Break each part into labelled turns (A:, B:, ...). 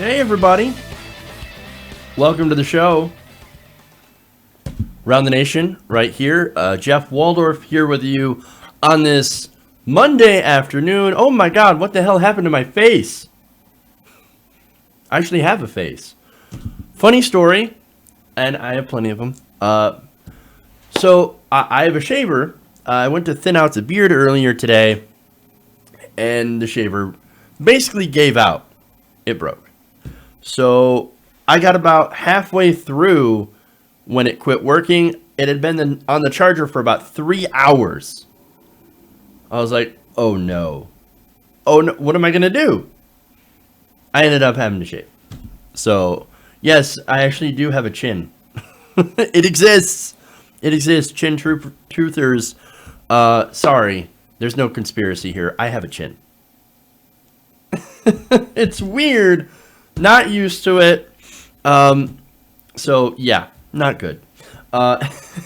A: Hey everybody, welcome to the show. Around the Nation, right here. Jeff Waldorf here with you on this Monday afternoon. Oh my God, what the hell happened to my face? I actually have a face. Funny story, and I have plenty of them. So I have a shaver. I went to thin out the beard earlier today, and the shaver basically gave out. It broke. So I got about halfway through when it quit working. It had been on the charger for about 3 hours. I was like, oh no. Oh no, what am I going to do? I ended up having to shave. So, yes, I actually do have a chin. It exists. It exists. Chin truthers. Sorry, there's no conspiracy here. I have a chin. It's weird. Not used to it. So yeah, not good.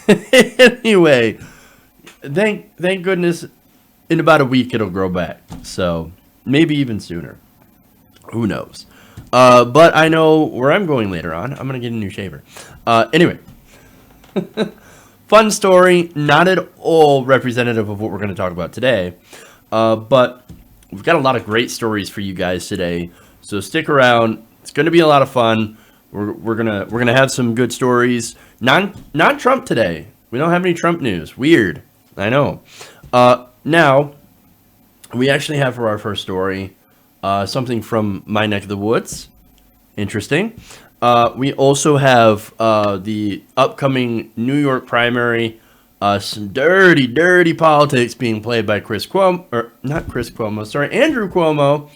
A: Anyway, thank goodness in about a week it'll grow back. So maybe even sooner. Who knows? But I know where I'm going later on. I'm gonna get a new shaver. Anyway. Fun story, not at all representative of what we're gonna talk about today. But we've got a lot of great stories for you guys today. So stick around. It's going to be a lot of fun. We're gonna have some good stories. Not Trump today. We don't have any Trump news. Weird. I know. Now we actually have for our first story something from my neck of the woods. Interesting. We also have the upcoming New York primary. Some dirty politics being played by Andrew Cuomo.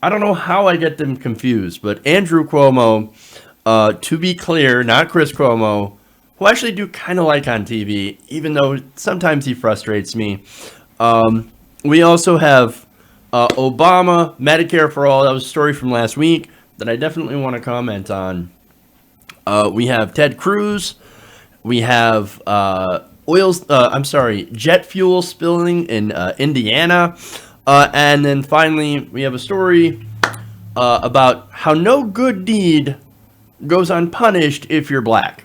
A: I don't know how I get them confused, but Andrew Cuomo, to be clear, not Chris Cuomo, who I actually do kind of like on TV, even though sometimes he frustrates me. We also have Obama, Medicare for All. That was a story from last week that I definitely want to comment on. We have Ted Cruz. We have jet fuel spilling in Indiana. And then finally, we have a story about how no good deed goes unpunished if you're black.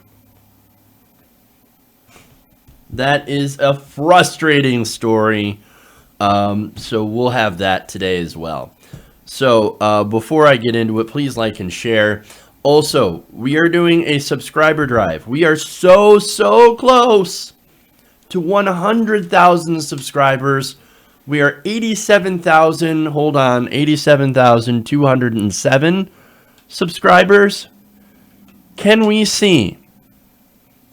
A: That is a frustrating story. So we'll have that today as well. So before I get into it, please like and share. Also, we are doing a subscriber drive. We are so close to 100,000 subscribers. We are 87,207 subscribers. Can we see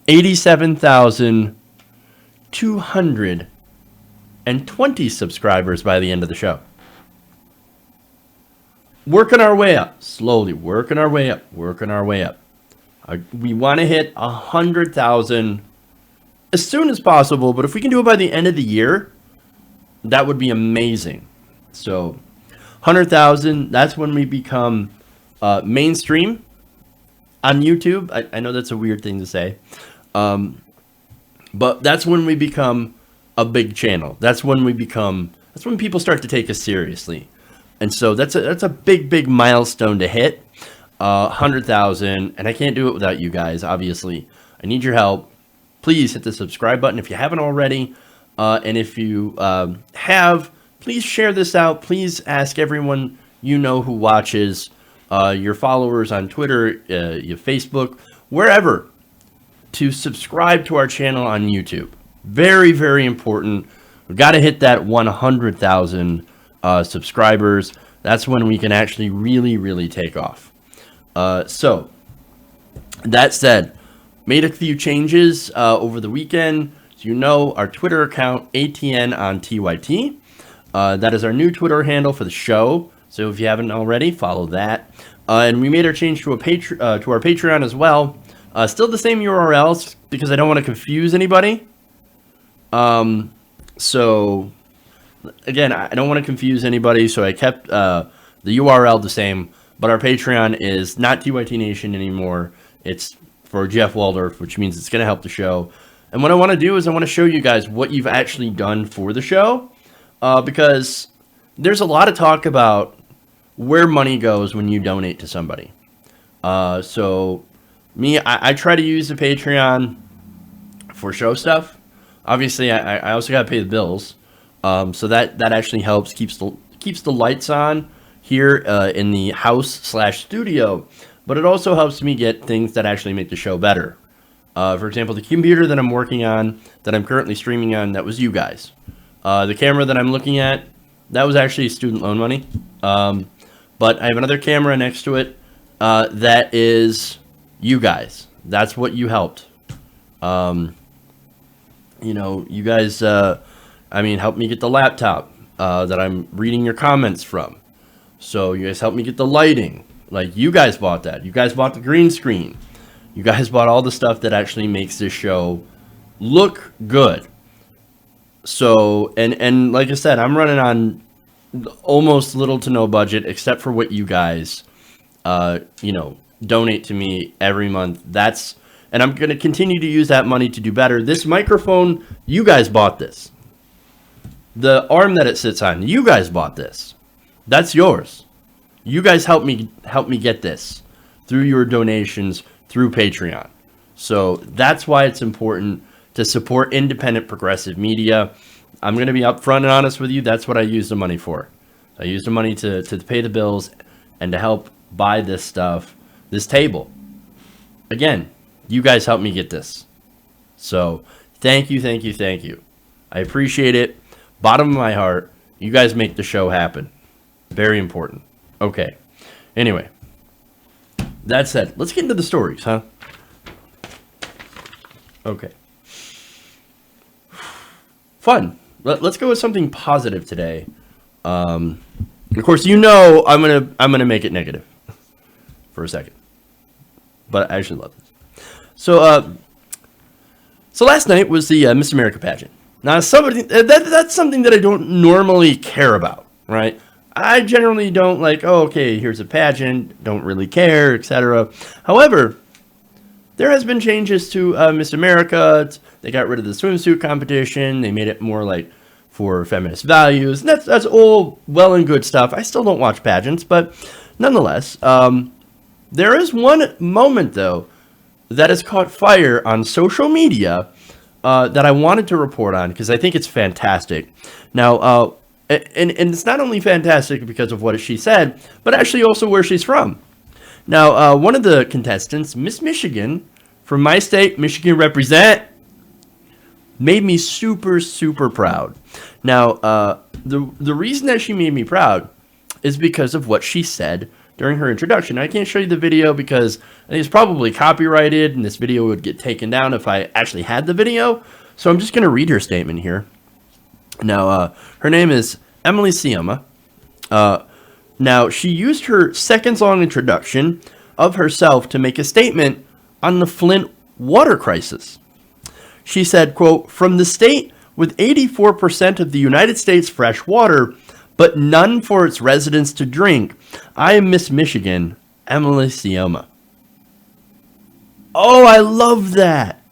A: 87,220 subscribers by the end of the show? Working our way up, slowly working our way up. We want to hit 100,000 as soon as possible, but if we can do it by the end of the year, that would be amazing. So 100,000, that's when we become mainstream on YouTube. I know that's a weird thing to say, but that's when we become a big channel. That's when people start to take us seriously. And so that's a big milestone to hit, 100,000. And I can't do it without you guys, obviously. I need your help. Please hit the subscribe button if you haven't already. And if you have, please share this out. Please ask everyone you know who watches, your followers on Twitter, your Facebook, wherever, to subscribe to our channel on YouTube. Very important. We've got to hit that 100,000 subscribers. That's when we can actually really take off. So that said, made a few changes over the weekend. So you know our Twitter account, ATN on TYT. That is our new Twitter handle for the show. So if you haven't already, follow that. And we made our change to our Patreon as well. Still the same URLs because I don't want to confuse anybody. So again, I don't want to confuse anybody, so I kept the URL the same. But our Patreon is not TYT Nation anymore. It's for Jeff Waldorf, which means it's going to help the show. And what I want to do is I want to show you guys what you've actually done for the show, because there's a lot of talk about where money goes when you donate to somebody. So me, I try to use the Patreon for show stuff. Obviously, I also got to pay the bills. So that actually helps, keeps the lights on here in the house/studio. But it also helps me get things that actually make the show better. For example, the computer that I'm working on, that I'm currently streaming on, that was you guys. The camera that I'm looking at, that was actually student loan money. But I have another camera next to it that is you guys. That's what you helped. You guys, helped me get the laptop that I'm reading your comments from. So you guys helped me get the lighting. Like, you guys bought that. You guys bought the green screen. You guys bought all the stuff that actually makes this show look good. So, and like I said, I'm running on almost little to no budget, except for what you guys, donate to me every month. And I'm going to continue to use that money to do better. This microphone, you guys bought this. The arm that it sits on, you guys bought this. That's yours. You guys helped me get this through your donations through Patreon. So that's why it's important to support independent progressive media. I'm going to be upfront and honest with you. That's what I use the money for. I use the money to pay the bills and to help buy this stuff, this table. Again, you guys helped me get this. So thank you, thank you, thank you. I appreciate it. Bottom of my heart, you guys make the show happen. Very important. Okay. Anyway, that said, let's get into the stories, huh? Okay. Fun. Let's go with something positive today. Of course, I'm gonna make it negative for a second, but I actually love this. So last night was the Miss America pageant. Now, that's something that I don't normally care about, right? I generally don't like, here's a pageant, don't really care, etc. However, there has been changes to Miss America. They got rid of the swimsuit competition. They made it more like for feminist values. And that's all well and good stuff. I still don't watch pageants, but nonetheless, there is one moment, though, that has caught fire on social media that I wanted to report on because I think it's fantastic. Now, and it's not only fantastic because of what she said, but actually also where she's from. Now, one of the contestants, Miss Michigan, from my state, Michigan represent, made me super, super proud. Now, the reason that she made me proud is because of what she said during her introduction. I can't show you the video because I think it's probably copyrighted, and this video would get taken down if I actually had the video. So I'm just going to read her statement here. Now, her name is Emily Sioma. Now, she used her seconds-long introduction of herself to make a statement on the Flint water crisis. She said, quote, "From the state with 84% of the United States fresh water, but none for its residents to drink, I am Miss Michigan, Emily Sioma." Oh, I love that.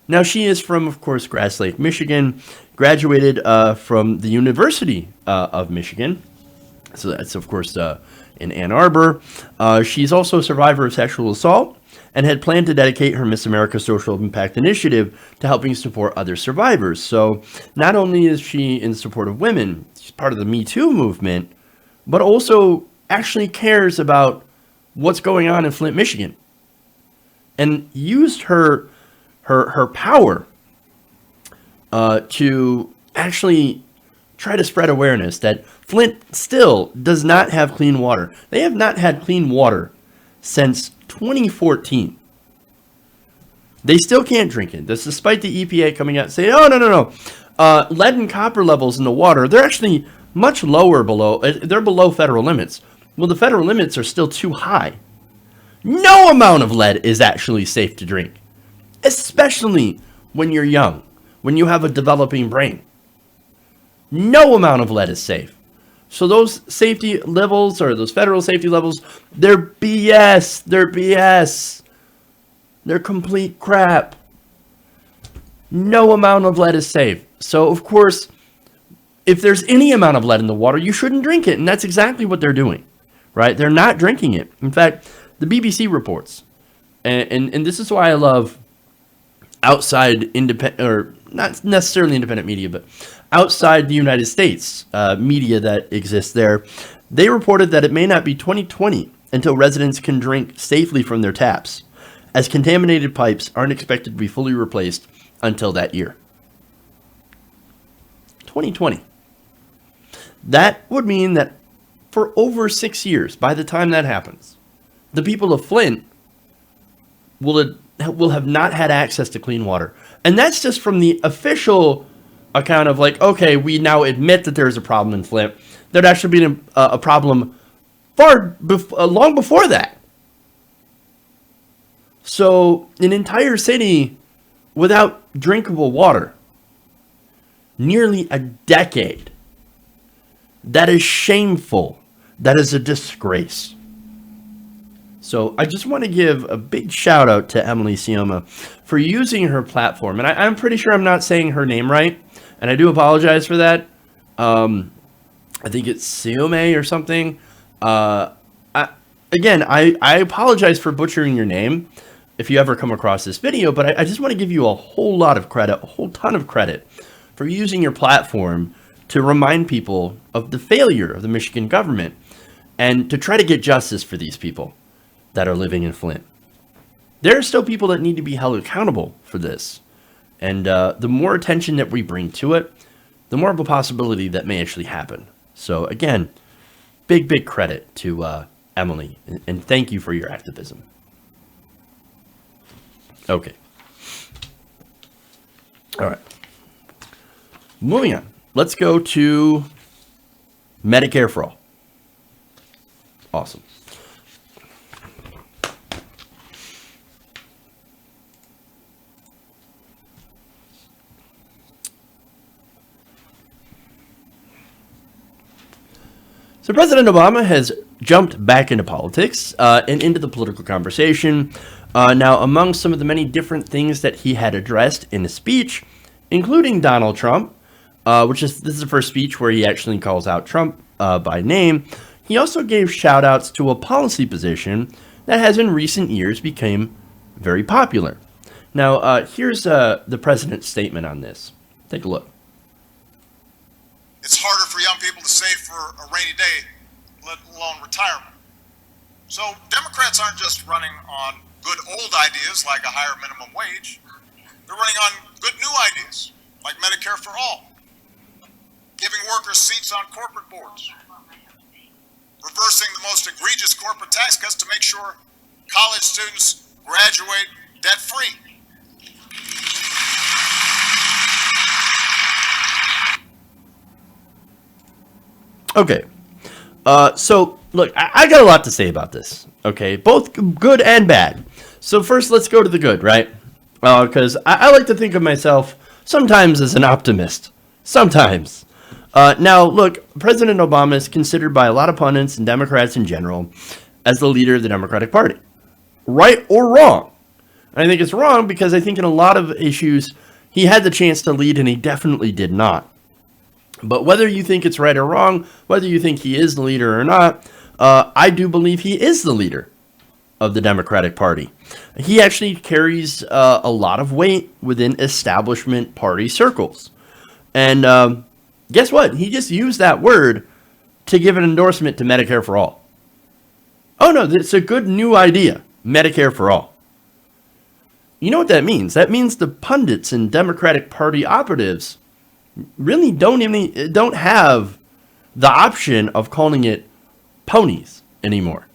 A: Now, she is from, of course, Grass Lake, Michigan, graduated from the University of Michigan. So that's, of course, in Ann Arbor. She's also a survivor of sexual assault and had planned to dedicate her Miss America Social Impact Initiative to helping support other survivors. So not only is she in support of women, she's part of the Me Too movement, but also actually cares about what's going on in Flint, Michigan, and used her power to actually try to spread awareness that Flint still does not have clean water. They have not had clean water since 2014. They still can't drink it. This despite the EPA coming out and saying, oh, no. Lead and copper levels in the water, they're actually much lower they're below federal limits. Well, the federal limits are still too high. No amount of lead is actually safe to drink, especially when you're young, when you have a developing brain. No amount of lead is safe. So those safety levels, or those federal safety levels, they're BS. They're BS. They're complete crap. No amount of lead is safe. So, of course, if there's any amount of lead in the water, you shouldn't drink it. And that's exactly what they're doing, right? They're not drinking it. In fact, the BBC reports, and this is why I love outside independent, or not necessarily independent media, but outside the United States media that exists there. They reported that it may not be 2020 until residents can drink safely from their taps, as contaminated pipes aren't expected to be fully replaced until that year. 2020. That would mean that for over 6 years, by the time that happens, the people of Flint will have not had access to clean water. And that's just from the official account of like, okay, we now admit that there's a problem in Flint. There'd actually been a problem long before that. So an entire city without drinkable water, nearly a decade. That is shameful. That is a disgrace. So I just want to give a big shout out to Emily Sioma for using her platform. And I'm pretty sure I'm not saying her name right, and I do apologize for that. I think it's Siome or something. I apologize for butchering your name if you ever come across this video, but I just want to give you a whole lot of credit, a whole ton of credit for using your platform to remind people of the failure of the Michigan government and to try to get justice for these people that are living in Flint. There are still people that need to be held accountable for this. And the more attention that we bring to it, the more of a possibility that may actually happen. So again, big credit to Emily, and thank you for your activism. Okay. All right. Moving on. Let's go to Medicare for All. Awesome. So President Obama has jumped back into politics and into the political conversation. Now, among some of the many different things that he had addressed in his speech, including Donald Trump, this is the first speech where he actually calls out Trump by name. He also gave shout outs to a policy position that has in recent years become very popular. Now, here's the president's statement on this. Take a look.
B: It's harder for young people to save for a rainy day, let alone retirement. So Democrats aren't just running on good old ideas like a higher minimum wage. They're running on good new ideas like Medicare for all, giving workers seats on corporate boards, reversing the most egregious corporate tax cuts to make sure college students graduate debt-free.
A: Okay, so look, I got a lot to say about this, okay, both good and bad. So first, let's go to the good, right? Because I like to think of myself sometimes as an optimist, sometimes. Now, look, President Obama is considered by a lot of pundits and Democrats in general as the leader of the Democratic Party, right or wrong. And I think it's wrong because I think in a lot of issues, he had the chance to lead and he definitely did not. But whether you think it's right or wrong, whether you think he is the leader or not, I do believe he is the leader of the Democratic Party. He actually carries a lot of weight within establishment party circles. And guess what? He just used that word to give an endorsement to Medicare for all. Oh no, it's a good new idea, Medicare for all. You know what that means? That means the pundits and Democratic Party operatives really don't have the option of calling it ponies anymore.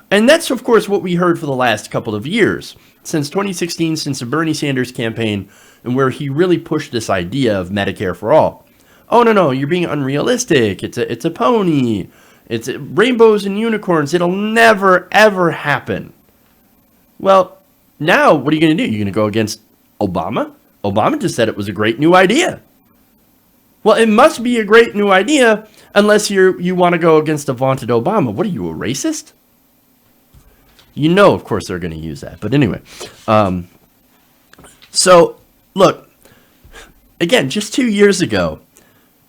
A: And that's, of course, what we heard for the last couple of years, since 2016, since the Bernie Sanders campaign, and where he really pushed this idea of Medicare for all. Oh, no, you're being unrealistic. It's a pony. It's rainbows and unicorns. It'll never, ever happen. Well, now what are you going to do? You're going to go against Obama? Obama just said it was a great new idea. Well, it must be a great new idea unless you want to go against a vaunted Obama. What are you, a racist? You know, of course, they're going to use that. But anyway, so look, again, just 2 years ago,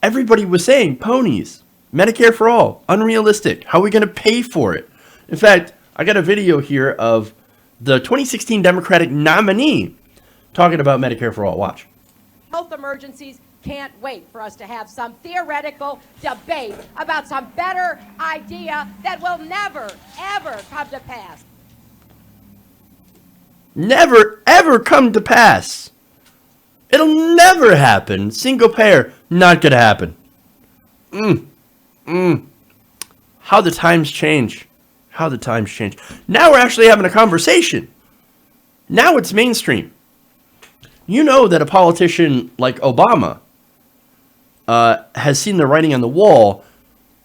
A: everybody was saying ponies, Medicare for all, unrealistic. How are we going to pay for it? In fact, I got a video here of the 2016 Democratic nominee talking about Medicare for all. Watch.
C: Health emergencies can't wait for us to have some theoretical debate about some better idea that will never, ever come to pass.
A: Never, ever come to pass. It'll never happen. Single payer, not going to happen. How the times change. How the times change. Now we're actually having a conversation. Now it's mainstream. You know that a politician like Obama has seen the writing on the wall.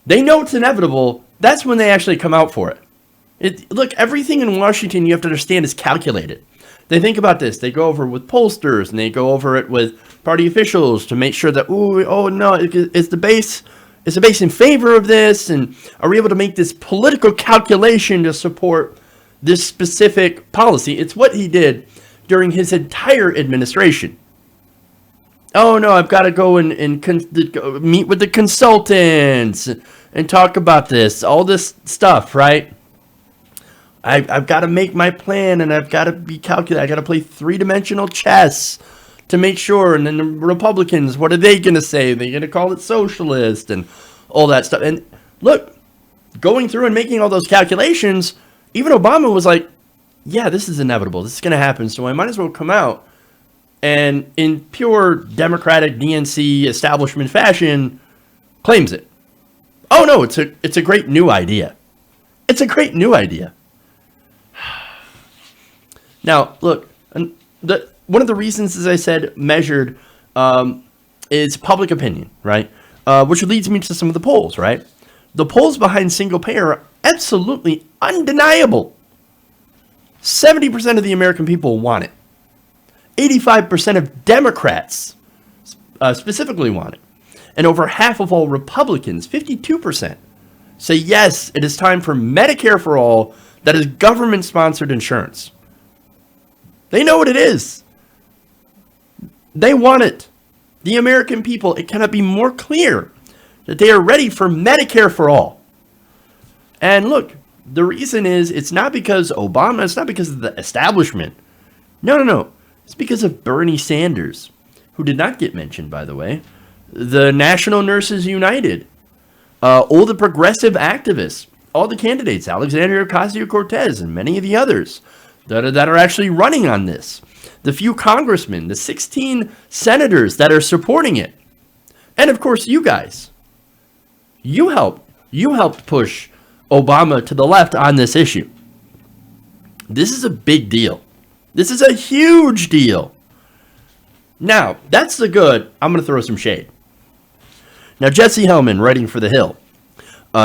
A: They know it's inevitable. That's when they actually come out for it. Look, everything in Washington, you have to understand, is calculated. They think about this. They go over it with pollsters, and they go over it with party officials to make sure that, is the base in favor of this? And are we able to make this political calculation to support this specific policy? It's what he did during his entire administration. Oh, no, I've got to go and meet with the consultants and talk about this, all this stuff, right? I've got to make my plan, and I've got to be calculated. I got to play three-dimensional chess to make sure. And then the Republicans, what are they going to say? They're going to call it socialist and all that stuff. And look, going through and making all those calculations, even Obama was like, yeah, this is inevitable. This is going to happen, so I might as well come out and in pure Democratic DNC establishment fashion claims it. Oh, no, it's a great new idea. It's a great new idea. Now, look, one of the reasons, as I said, measured is public opinion, right? Which leads me to some of the polls, right? The polls behind single payer are absolutely undeniable. 70% of the American people want it. 85% of Democrats specifically want it. And over half of all Republicans, 52%, say yes, it is time for Medicare for all that is government-sponsored insurance. They know what it is. They want it. The American people, it cannot be more clear that they are ready for Medicare for all. And look, the reason is it's not because Obama, it's not because of the establishment. No. It's because of Bernie Sanders, who did not get mentioned, by the way. The National Nurses United, all the progressive activists, all the candidates, Alexandria Ocasio-Cortez and many of the others that are actually running on this. The few congressmen, the 16 senators that are supporting it. And of course, you guys. You helped push Obama to the left on this issue. This is a big deal. This is a huge deal. Now, that's the good. I'm going to throw some shade. Now, Jesse Hellman, writing for The Hill,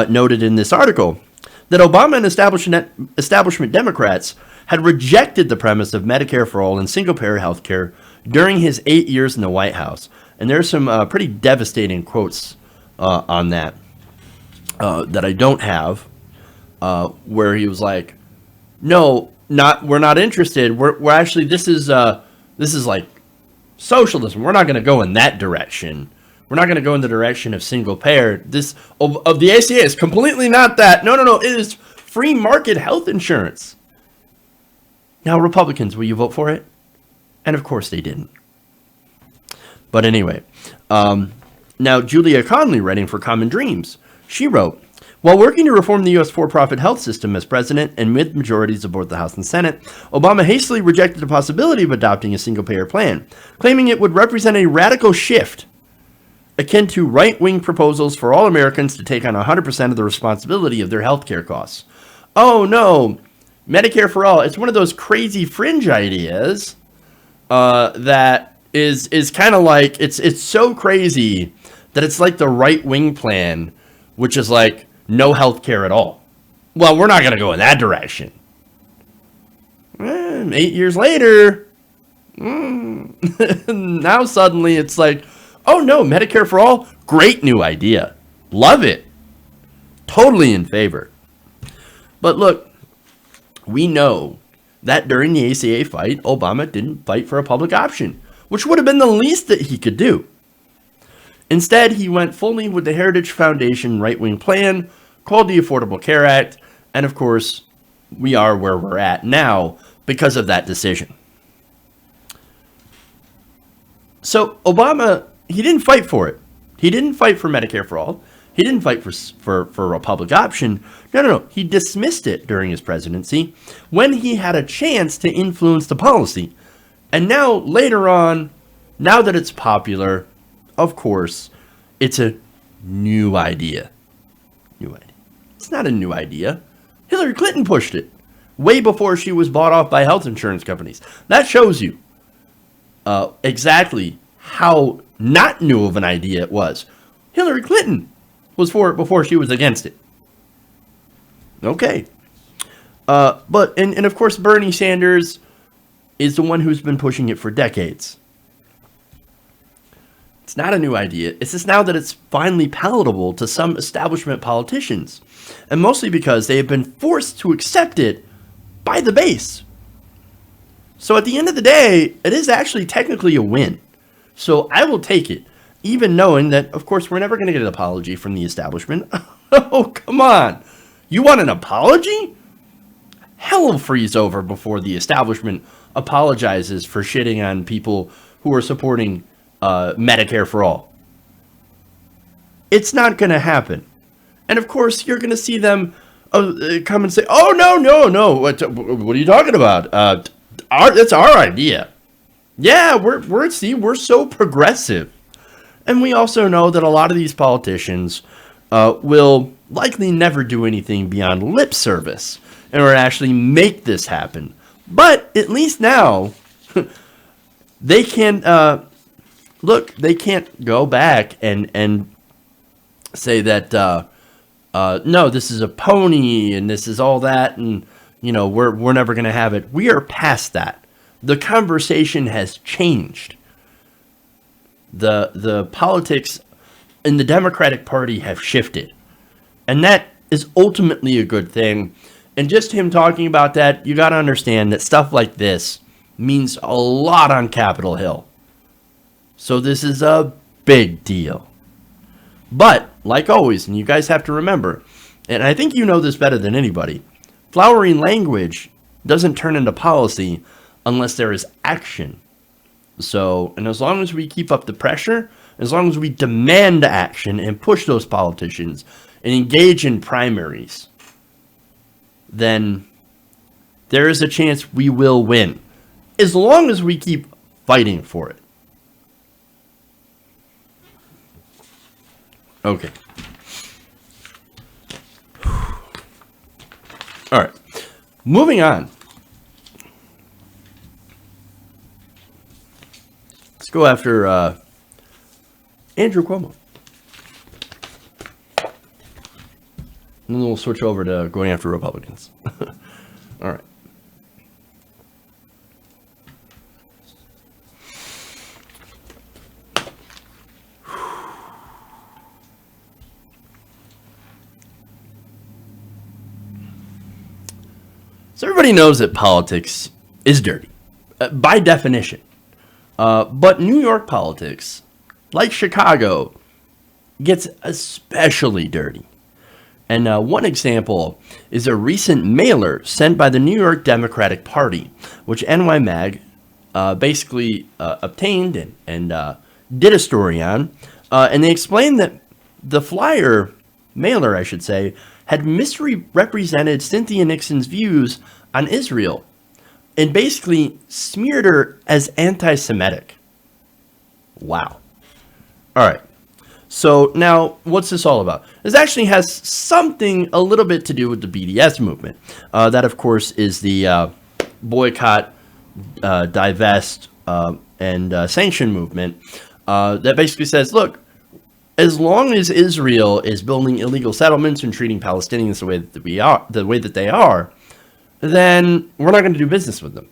A: noted in this article that Obama and establishment Democrats had rejected the premise of Medicare for all and single-payer health care during his 8 years in the White House. And there's some pretty devastating quotes on that that I don't have, where he was like, "No, we're not interested. We're actually this is like socialism. We're not going to go in that direction. We're not going to go in the direction of single payer. This of the ACA is completely not that. No. It is free market health insurance." Now, Republicans, will you vote for it? And of course they didn't. But anyway, now Julia Conley, writing for Common Dreams, she wrote, while working to reform the U.S. for-profit health system as president and with majorities of both the House and Senate, Obama hastily rejected the possibility of adopting a single-payer plan, claiming it would represent a radical shift akin to right-wing proposals for all Americans to take on 100% of the responsibility of their health care costs. Oh, no. Medicare for all. It's one of those crazy fringe ideas that is kind of like, it's so crazy that it's like the right-wing plan, which is like no health care at all. Well, we're not going to go in that direction. 8 years later, now suddenly it's like, oh no, Medicare for all, great new idea. Love it. Totally in favor. But look, we know that during the ACA fight, Obama didn't fight for a public option, which would have been the least that he could do. Instead, he went fully with the Heritage Foundation right-wing plan called the Affordable Care Act, and of course, we are where we're at now because of that decision. So Obama, he didn't fight for it. He didn't fight for Medicare for all. He didn't fight for a public option. No. He dismissed it during his presidency when he had a chance to influence the policy. And now, later on, now that it's popular, of course, it's a new idea. It's not a new idea. Hillary Clinton pushed it way before she was bought off by health insurance companies. That shows you exactly how not new of an idea it was. Hillary Clinton was for it before she was against it. Okay. But of course, Bernie Sanders is the one who's been pushing it for decades. It's not a new idea. It's just now that it's finally palatable to some establishment politicians. And mostly because they have been forced to accept it by the base. So at the end of the day, it is actually technically a win. So I will take it, even knowing that, of course, we're never going to get an apology from the establishment. Oh, come on. You want an apology? Hell will freeze over before the establishment apologizes for shitting on people who are supporting Medicare for all. It's not going to happen. And of course, you're going to see them come and say, oh, no. What are you talking about? That's our idea. Yeah, we're so progressive. And we also know that a lot of these politicians will likely never do anything beyond lip service in order to actually make this happen. But at least now, they can they can't go back and say that no, this is a pony and this is all that, and we're never going to have it. We are past that. The conversation has changed. The politics in the Democratic Party have shifted, and that is ultimately a good thing. And just him talking about that, you got to understand that stuff like this means a lot on Capitol Hill. So this is a big deal. But, like always, and you guys have to remember, and I think you know this better than anybody, flowering language doesn't turn into policy unless there is action. So, and as long as we keep up the pressure, as long as we demand action and push those politicians and engage in primaries, then there is a chance we will win. As long as we keep fighting for it. Okay. All right. Moving on. Let's go after Andrew Cuomo. And then we'll switch over to going after Republicans. All right. So everybody knows that politics is dirty, by definition. But New York politics, like Chicago, gets especially dirty. And one example is a recent mailer sent by the New York Democratic Party, which NYMag basically obtained and did a story on. And they explained that the mailer, I should say, had misrepresented Cynthia Nixon's views on Israel and basically smeared her as anti-Semitic. Wow. All right. So now, what's this all about? This actually has something a little bit to do with the BDS movement. That, of course, is the boycott, divest, and sanction movement that basically says, look, as long as Israel is building illegal settlements and treating Palestinians the way that they are, then we're not going to do business with them.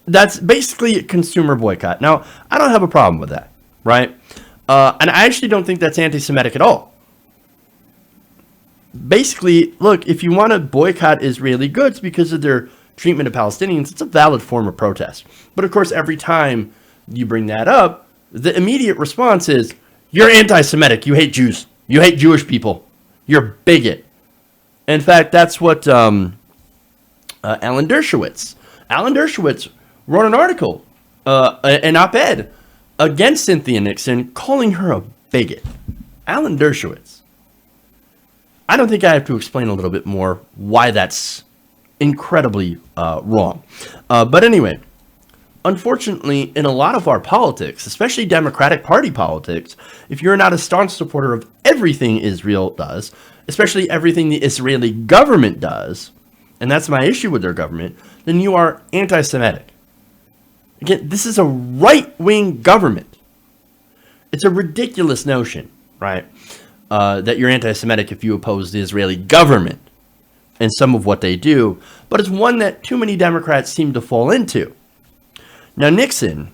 A: That's basically a consumer boycott. Now, I don't have a problem with that, right? And I actually don't think that's anti-Semitic at all. Basically, look, if you want to boycott Israeli goods because of their treatment of Palestinians, it's a valid form of protest. But of course, every time you bring that up, the immediate response is, You're anti-Semitic. You hate Jews. You hate Jewish people. You're a bigot. In fact, that's what Alan Dershowitz wrote an article, an op-ed against Cynthia Nixon, calling her a bigot. Alan Dershowitz. I don't think I have to explain a little bit more why that's incredibly wrong. But anyway, unfortunately, in a lot of our politics, especially Democratic Party politics, if you're not a staunch supporter of everything Israel does, especially everything the Israeli government does, and that's my issue with their government, then you are anti-Semitic. Again, this is a right-wing government. It's a ridiculous notion, right? That you're anti-Semitic if you oppose the Israeli government and some of what they do, but it's one that too many Democrats seem to fall into. Now, Nixon,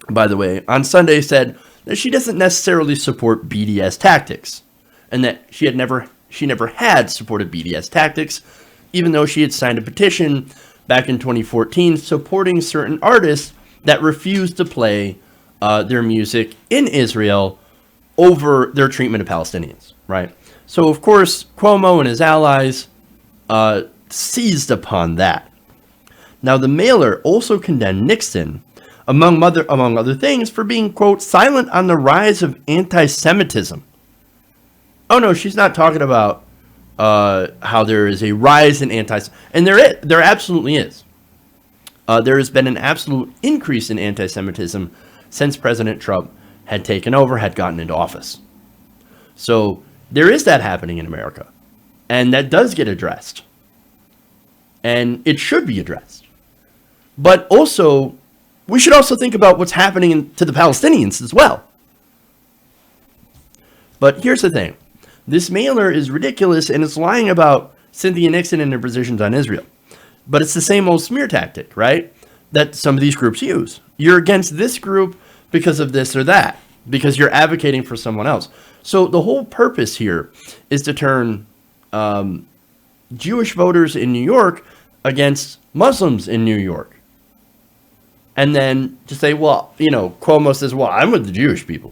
A: by the way, on Sunday said that she doesn't necessarily support BDS tactics, and that she never had supported BDS tactics, even though she had signed a petition back in 2014 supporting certain artists that refused to play their music in Israel over their treatment of Palestinians, right? So, of course, Cuomo and his allies seized upon that. Now, the mailer also condemned Nixon, among other things, for being, quote, silent on the rise of anti-Semitism. Oh, no, she's not talking about how there is a rise in and there absolutely is. There has been an absolute increase in anti-Semitism since President Trump had taken over, had gotten into office. So there is that happening in America, and that does get addressed, and it should be addressed. But also, we should also think about what's happening to the Palestinians as well. But here's the thing. This mailer is ridiculous, and it's lying about Cynthia Nixon and their positions on Israel. But it's the same old smear tactic, right? That some of these groups use. You're against this group because of this or that, because you're advocating for someone else. So the whole purpose here is to turn Jewish voters in New York against Muslims in New York. And then to say, well, Cuomo says, well, I'm with the Jewish people.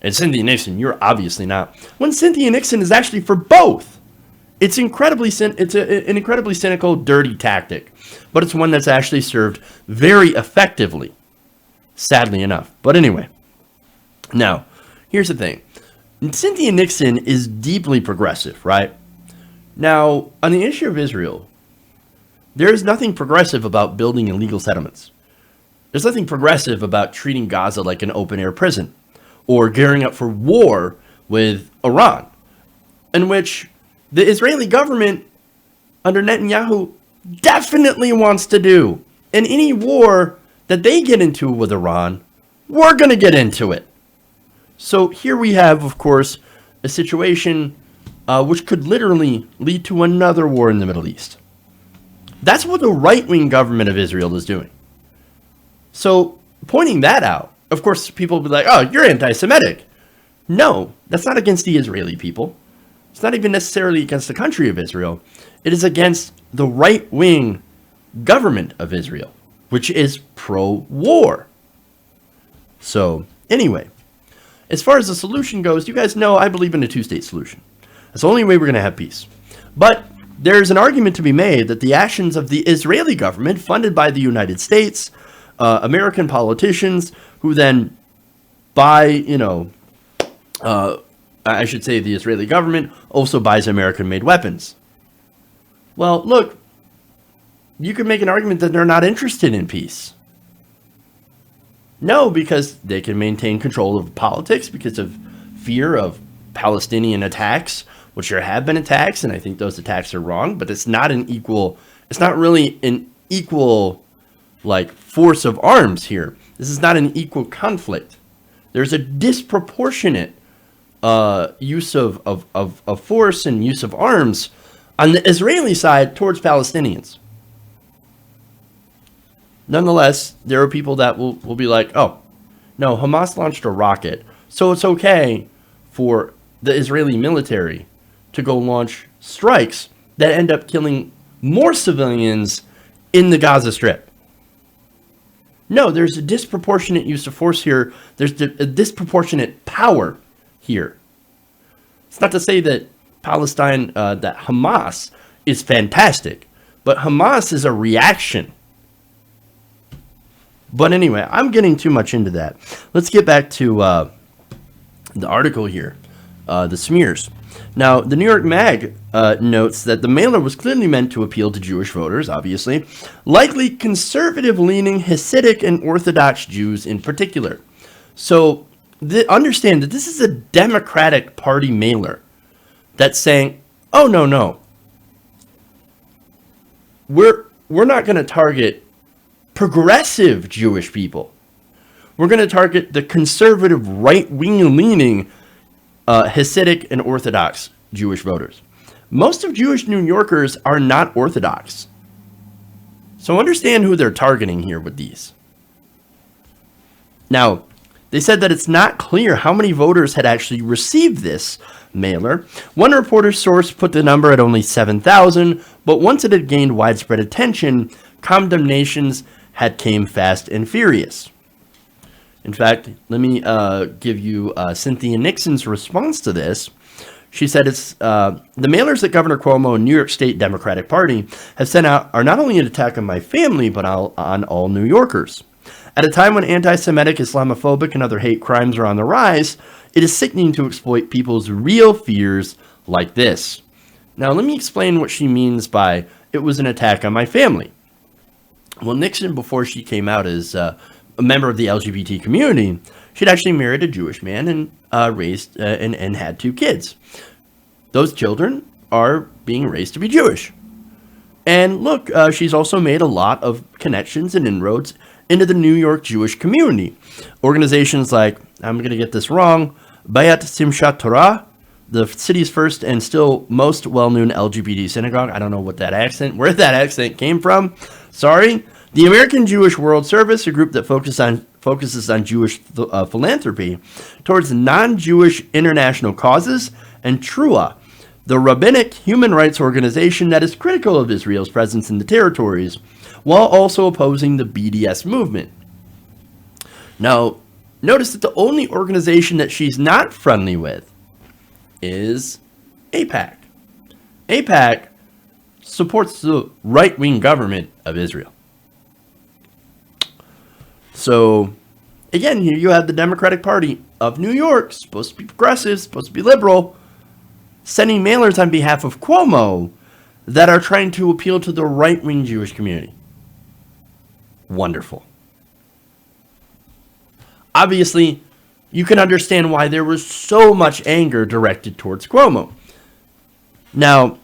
A: And Cynthia Nixon, you're obviously not. When Cynthia Nixon is actually for both. It's an incredibly cynical, dirty tactic. But it's one that's actually served very effectively, sadly enough. But anyway, now, here's the thing. Cynthia Nixon is deeply progressive, right? Now, on the issue of Israel, there is nothing progressive about building illegal settlements. There's nothing progressive about treating Gaza like an open-air prison, or gearing up for war with Iran, in which the Israeli government under Netanyahu definitely wants to do. And any war that they get into with Iran, we're going to get into it. So here we have, of course, a situation which could literally lead to another war in the Middle East. That's what the right-wing government of Israel is doing. So pointing that out, of course, people will be like, oh, you're anti-Semitic. No, that's not against the Israeli people. It's not even necessarily against the country of Israel. It is against the right-wing government of Israel, which is pro-war. So anyway, as far as the solution goes, you guys know I believe in a two-state solution. That's the only way we're going to have peace. But there's an argument to be made that the actions of the Israeli government, funded by the United States, American politicians, who then buy, I should say the Israeli government also buys American-made weapons. Well, look, you could make an argument that they're not interested in peace. No, because they can maintain control of politics because of fear of Palestinian attacks, which there have been attacks, and I think those attacks are wrong, but it's not really an equal force of arms here. This is not an equal conflict. There's a disproportionate use of force and use of arms on the Israeli side towards Palestinians. Nonetheless, there are people that will be like, oh, no, Hamas launched a rocket, so it's okay for the Israeli military to go launch strikes that end up killing more civilians in the Gaza Strip. No, there's a disproportionate use of force here. There's a disproportionate power here. It's not to say that Palestine, that Hamas is fantastic, but Hamas is a reaction. But anyway, I'm getting too much into that. Let's get back to the article here, the smears. Now, the New York Mag notes that the mailer was clearly meant to appeal to Jewish voters, obviously, likely conservative-leaning Hasidic and Orthodox Jews in particular. So understand that this is a Democratic Party mailer that's saying, oh, no. We're not going to target progressive Jewish people. We're going to target the conservative, right-wing leaning Hasidic and Orthodox Jewish voters. Most of Jewish New Yorkers are not Orthodox. So understand who they're targeting here with these. Now, they said that it's not clear how many voters had actually received this mailer. One reporter source put the number at only 7,000, but once it had gained widespread attention, condemnations had came fast and furious. In fact, let me give you Cynthia Nixon's response to this. She said it's the mailers that Governor Cuomo and New York State Democratic Party have sent out are not only an attack on my family, but on all New Yorkers. At a time when anti-Semitic, Islamophobic, and other hate crimes are on the rise, it is sickening to exploit people's real fears like this. Now, let me explain what she means by it was an attack on my family. Well, Nixon, before she came out as a member of the LGBT community, she'd actually married a Jewish man and raised and had 2 kids. Those children are being raised to be Jewish. And look, she's also made a lot of connections and inroads into the New York Jewish community. Organizations like, I'm going to get this wrong, Bayat Simchat Torah, the city's first and still most well-known LGBT synagogue. I don't know where that accent came from. Sorry. The American Jewish World Service, a group that focuses on Jewish philanthropy towards non-Jewish international causes, and Trua, the rabbinic human rights organization that is critical of Israel's presence in the territories, while also opposing the BDS movement. Now, notice that the only organization that she's not friendly with is AIPAC. AIPAC supports the right-wing government of Israel. So, again, here you have the Democratic Party of New York, supposed to be progressive, supposed to be liberal, sending mailers on behalf of Cuomo that are trying to appeal to the right-wing Jewish community. Wonderful. Obviously, you can understand why there was so much anger directed towards Cuomo. Now,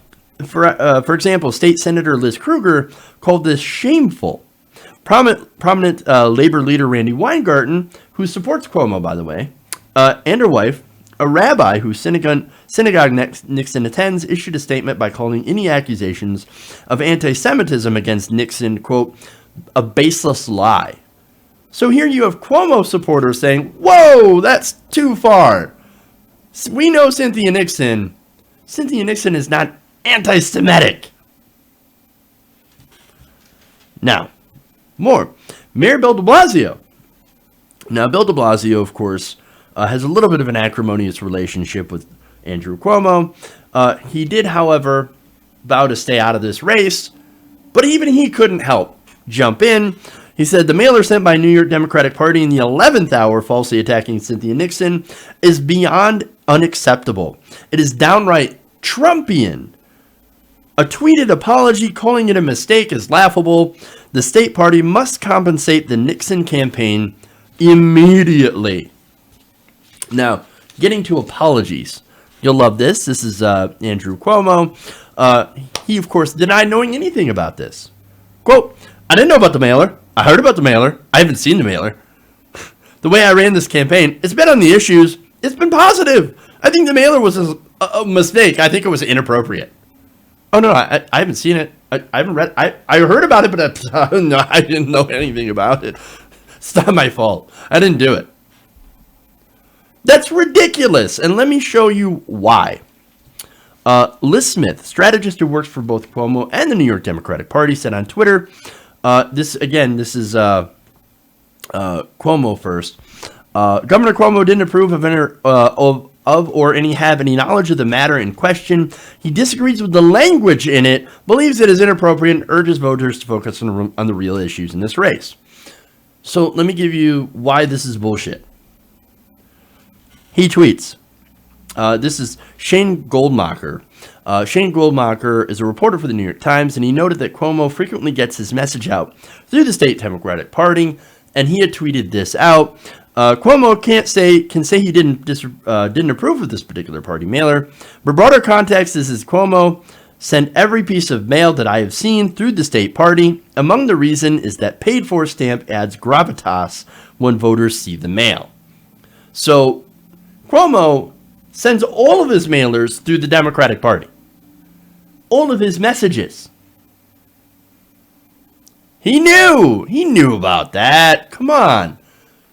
A: for example, State Senator Liz Kruger called this shameful. Prominent labor leader Randy Weingarten, who supports Cuomo, by the way, and her wife, a rabbi whose synagogue Nixon attends, issued a statement by calling any accusations of anti-Semitism against Nixon, quote, a baseless lie. So here you have Cuomo supporters saying, whoa, that's too far. We know Cynthia Nixon. Cynthia Nixon is not anti-Semitic. Now, more. Mayor Bill de Blasio. Now, Bill de Blasio, of course, has a little bit of an acrimonious relationship with Andrew Cuomo. He did, however, vow to stay out of this race, but even he couldn't help jump in. He said the mailer sent by New York Democratic Party in the 11th hour falsely attacking Cynthia Nixon is beyond unacceptable. It is downright Trumpian. A tweeted apology calling it a mistake is laughable. The state party must compensate the Nixon campaign immediately. Now, getting to apologies. You'll love this. This is Andrew Cuomo. He, of course, denied knowing anything about this. Quote, I didn't know about the mailer. I heard about the mailer. I haven't seen the mailer. The way I ran this campaign, it's been on the issues. It's been positive. I think the mailer was a mistake. I think it was inappropriate. Oh, no, I haven't seen it. I haven't read I heard about it, but no, I didn't know anything about it. It's not my fault. I didn't do it. That's ridiculous. And let me show you why. Liz Smith, strategist who works for both Cuomo and the New York Democratic Party, said on Twitter, this is Cuomo first. Governor Cuomo didn't approve of or have any knowledge of the matter in question. He disagrees with the language in it, believes it is inappropriate, and urges voters to focus on the real issues in this race. So let me give you why this is bullshit. He tweets. This is Shane Goldmacher. Shane Goldmacher is a reporter for the New York Times, and he noted that Cuomo frequently gets his message out through the state Democratic Party, and he had tweeted this out. Cuomo can say he didn't approve of this particular party mailer, but broader context is Cuomo sent every piece of mail that I have seen through the state party. Among the reason is that paid for stamp adds gravitas when voters see the mail. So Cuomo sends all of his mailers through the Democratic Party. All of his messages. He knew about that. Come on.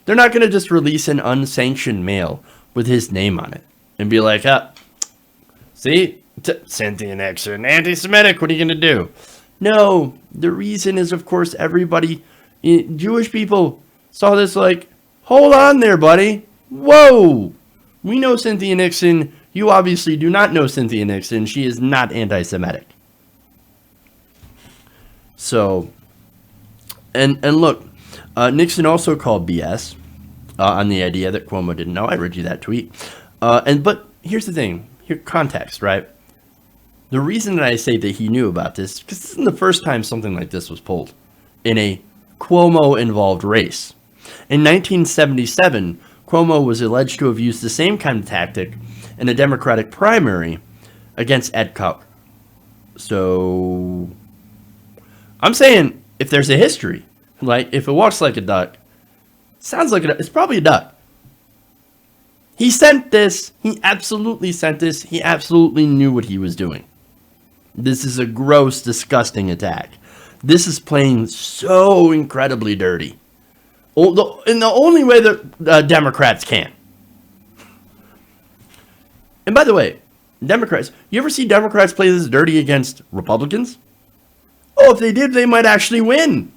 A: They're not going to just release an unsanctioned mail with his name on it and be like, see, Cynthia Nixon, anti-Semitic, what are you going to do? No, the reason is, of course, everybody, Jewish people saw this like, hold on there, buddy. Whoa. We know Cynthia Nixon. You obviously do not know Cynthia Nixon. She is not anti-Semitic. So, and look, Nixon also called BS on the idea that Cuomo didn't know. I read you that tweet. But here's the thing. Here, context, right? The reason that I say that he knew about this, because this isn't the first time something like this was pulled in a Cuomo-involved race. In 1977, Cuomo was alleged to have used the same kind of tactic in a Democratic primary against Ed Koch. So, I'm saying if there's a history, like if it walks like a duck, sounds like it's probably a duck. He sent this. He absolutely sent this. He absolutely knew what he was doing. This is a gross, disgusting attack. This is playing so incredibly dirty. In the only way that Democrats can. And by the way, Democrats, you ever see Democrats play this dirty against Republicans? Oh, if they did, they might actually win.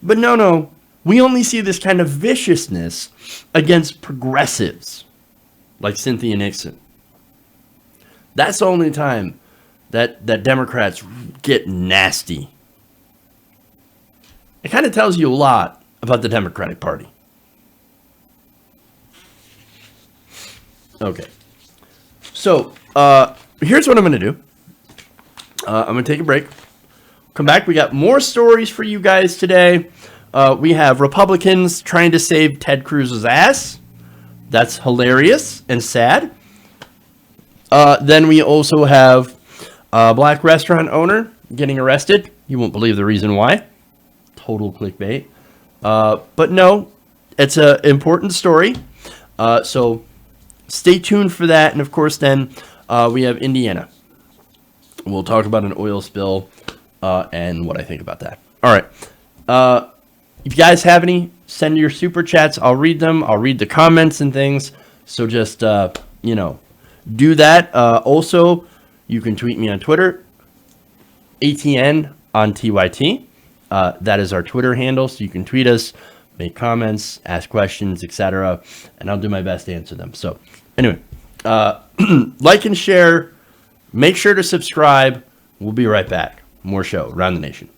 A: But no. We only see this kind of viciousness against progressives like Cynthia Nixon. That's the only time that Democrats get nasty. It kind of tells you a lot about the Democratic Party. Okay. So, here's what I'm going to do. I'm going to take a break. Come back. We got more stories for you guys today. We have Republicans trying to save Ted Cruz's ass. That's hilarious and sad. Then we also have a black restaurant owner getting arrested. You won't believe the reason why. Total clickbait. But no, it's an important story. So stay tuned for that. And of course, then we have Indiana. We'll talk about an oil spill and what I think about that. All right. If you guys have any, send your super chats. I'll read them. I'll read the comments and things. So just, do that. Also, you can tweet me on Twitter, ATN on TYT. That is our Twitter handle. So you can tweet us, make comments, ask questions, etc. And I'll do my best to answer them. So anyway, like and share. Make sure to subscribe. We'll be right back. More show around the nation.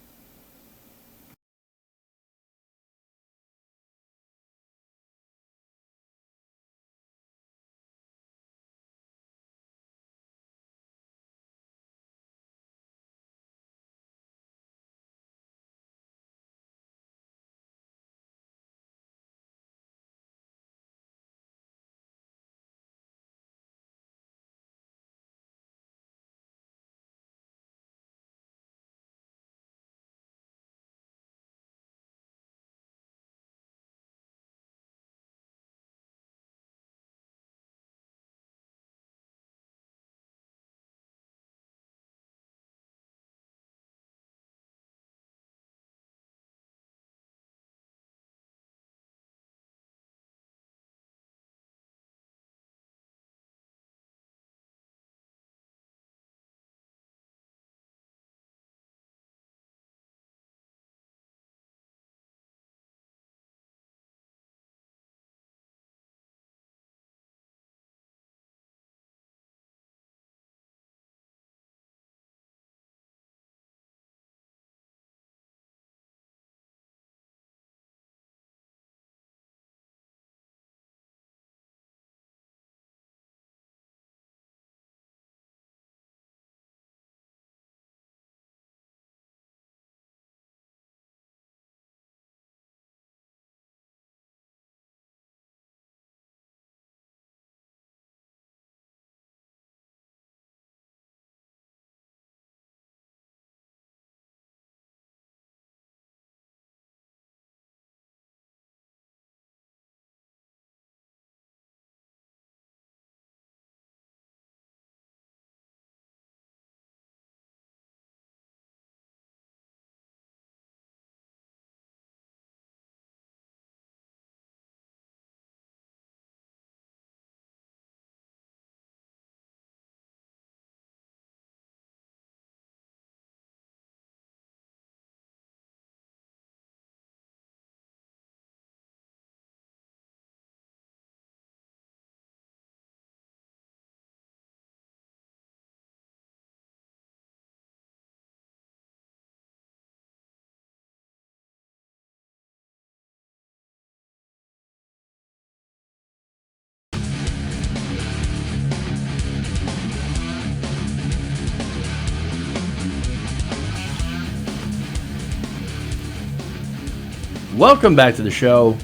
A: Welcome back to the show.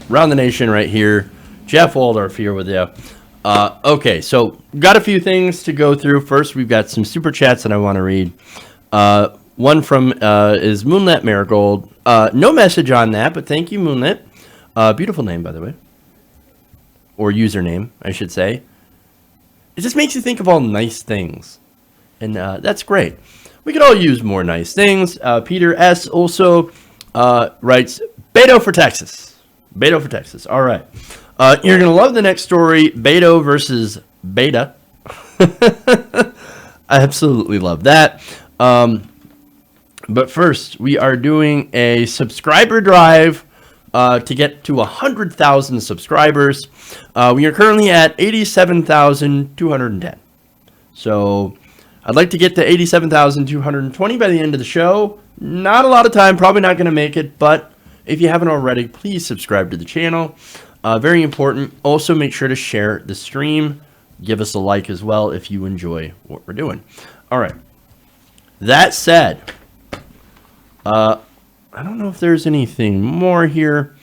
A: Round the Nation right here. Jeff Waldorf here with you. Okay, so got a few things to go through. First, we've got some super chats that I want to read. One from is Moonlit Marigold. No message on that, but thank you, Moonlit. Beautiful name, by the way. Or username, I should say. It just makes you think of all nice things. And that's great. We could all use more nice things. Peter S. also writes, Beto for Texas. Beto for Texas. All right. You're going to love the next story, Beto versus Beta. I absolutely love that. But first, we are doing a subscriber drive to get to 100,000 subscribers. We are currently at 87,210. So I'd like to get to 87,220 by the end of the show. Not a lot of time, probably not going to make it, but if you haven't already, please subscribe to the channel. Very important. Also, make sure to share the stream. Give us a like as well if you enjoy what we're doing. All right. That said, I don't know if there's anything more here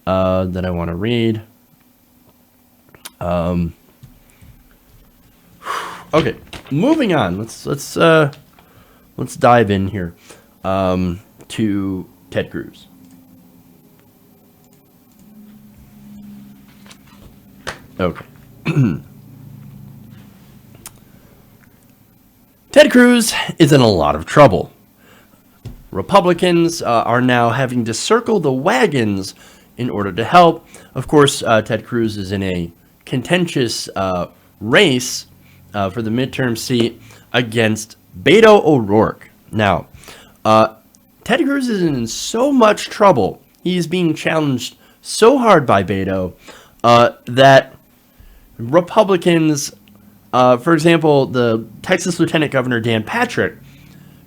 A: that I want to read. Okay, moving on. Let's dive in here to Ted Cruz. Okay. Ted Cruz is in a lot of trouble. Republicans are now having to circle the wagons in order to help. Of course, Ted Cruz is in a contentious race for the midterm seat against Beto O'Rourke. Now, Ted Cruz is in so much trouble. He is being challenged so hard by Beto that Republicans, for example, the Texas Lieutenant Governor Dan Patrick,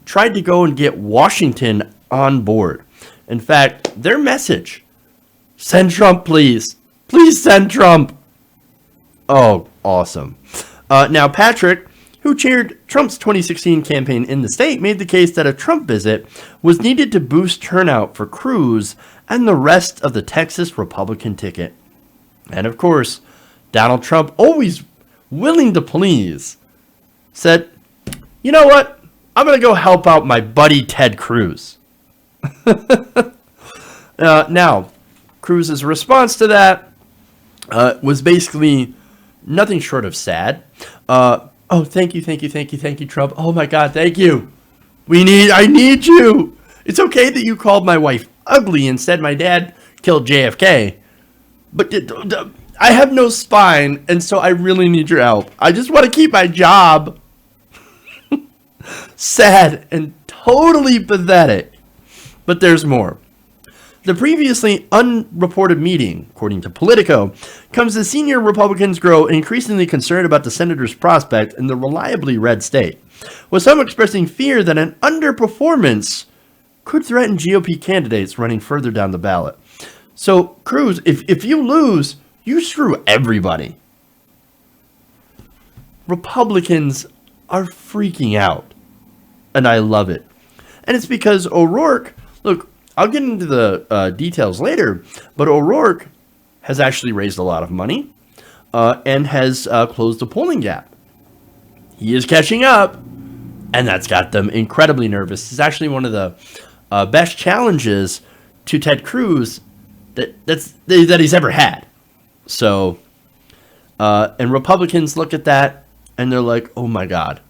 A: tried to go and get Washington on board. In fact, their message, send Trump, please. Please send Trump. Oh, awesome. Now, Patrick, who chaired Trump's 2016 campaign in the state, made the case that a Trump visit was needed to boost turnout for Cruz and the rest of the Texas Republican ticket. And of course, Donald Trump, always willing to please, said, you know what? I'm going to go help out my buddy Ted Cruz. Now, Cruz's response to that was basically nothing short of sad. Oh, thank you, Trump. Oh my God, thank you. I need you. It's okay that you called my wife ugly and said my dad killed JFK. But I have no spine, and so I really need your help. I just want to keep my job. Sad and totally pathetic. But there's more. The previously unreported meeting, according to Politico, comes as senior Republicans grow increasingly concerned about the senator's prospect in the reliably red state, with some expressing fear that an underperformance could threaten GOP candidates running further down the ballot. So, Cruz, if you lose, you screw everybody. Republicans are freaking out, and I love it. And it's because O'Rourke, look, I'll get into the details later, but O'Rourke has actually raised a lot of money and has closed the polling gap. He is catching up, and that's got them incredibly nervous. It's actually one of the best challenges to Ted Cruz that he's ever had. So, and Republicans look at that, and they're like, oh my God,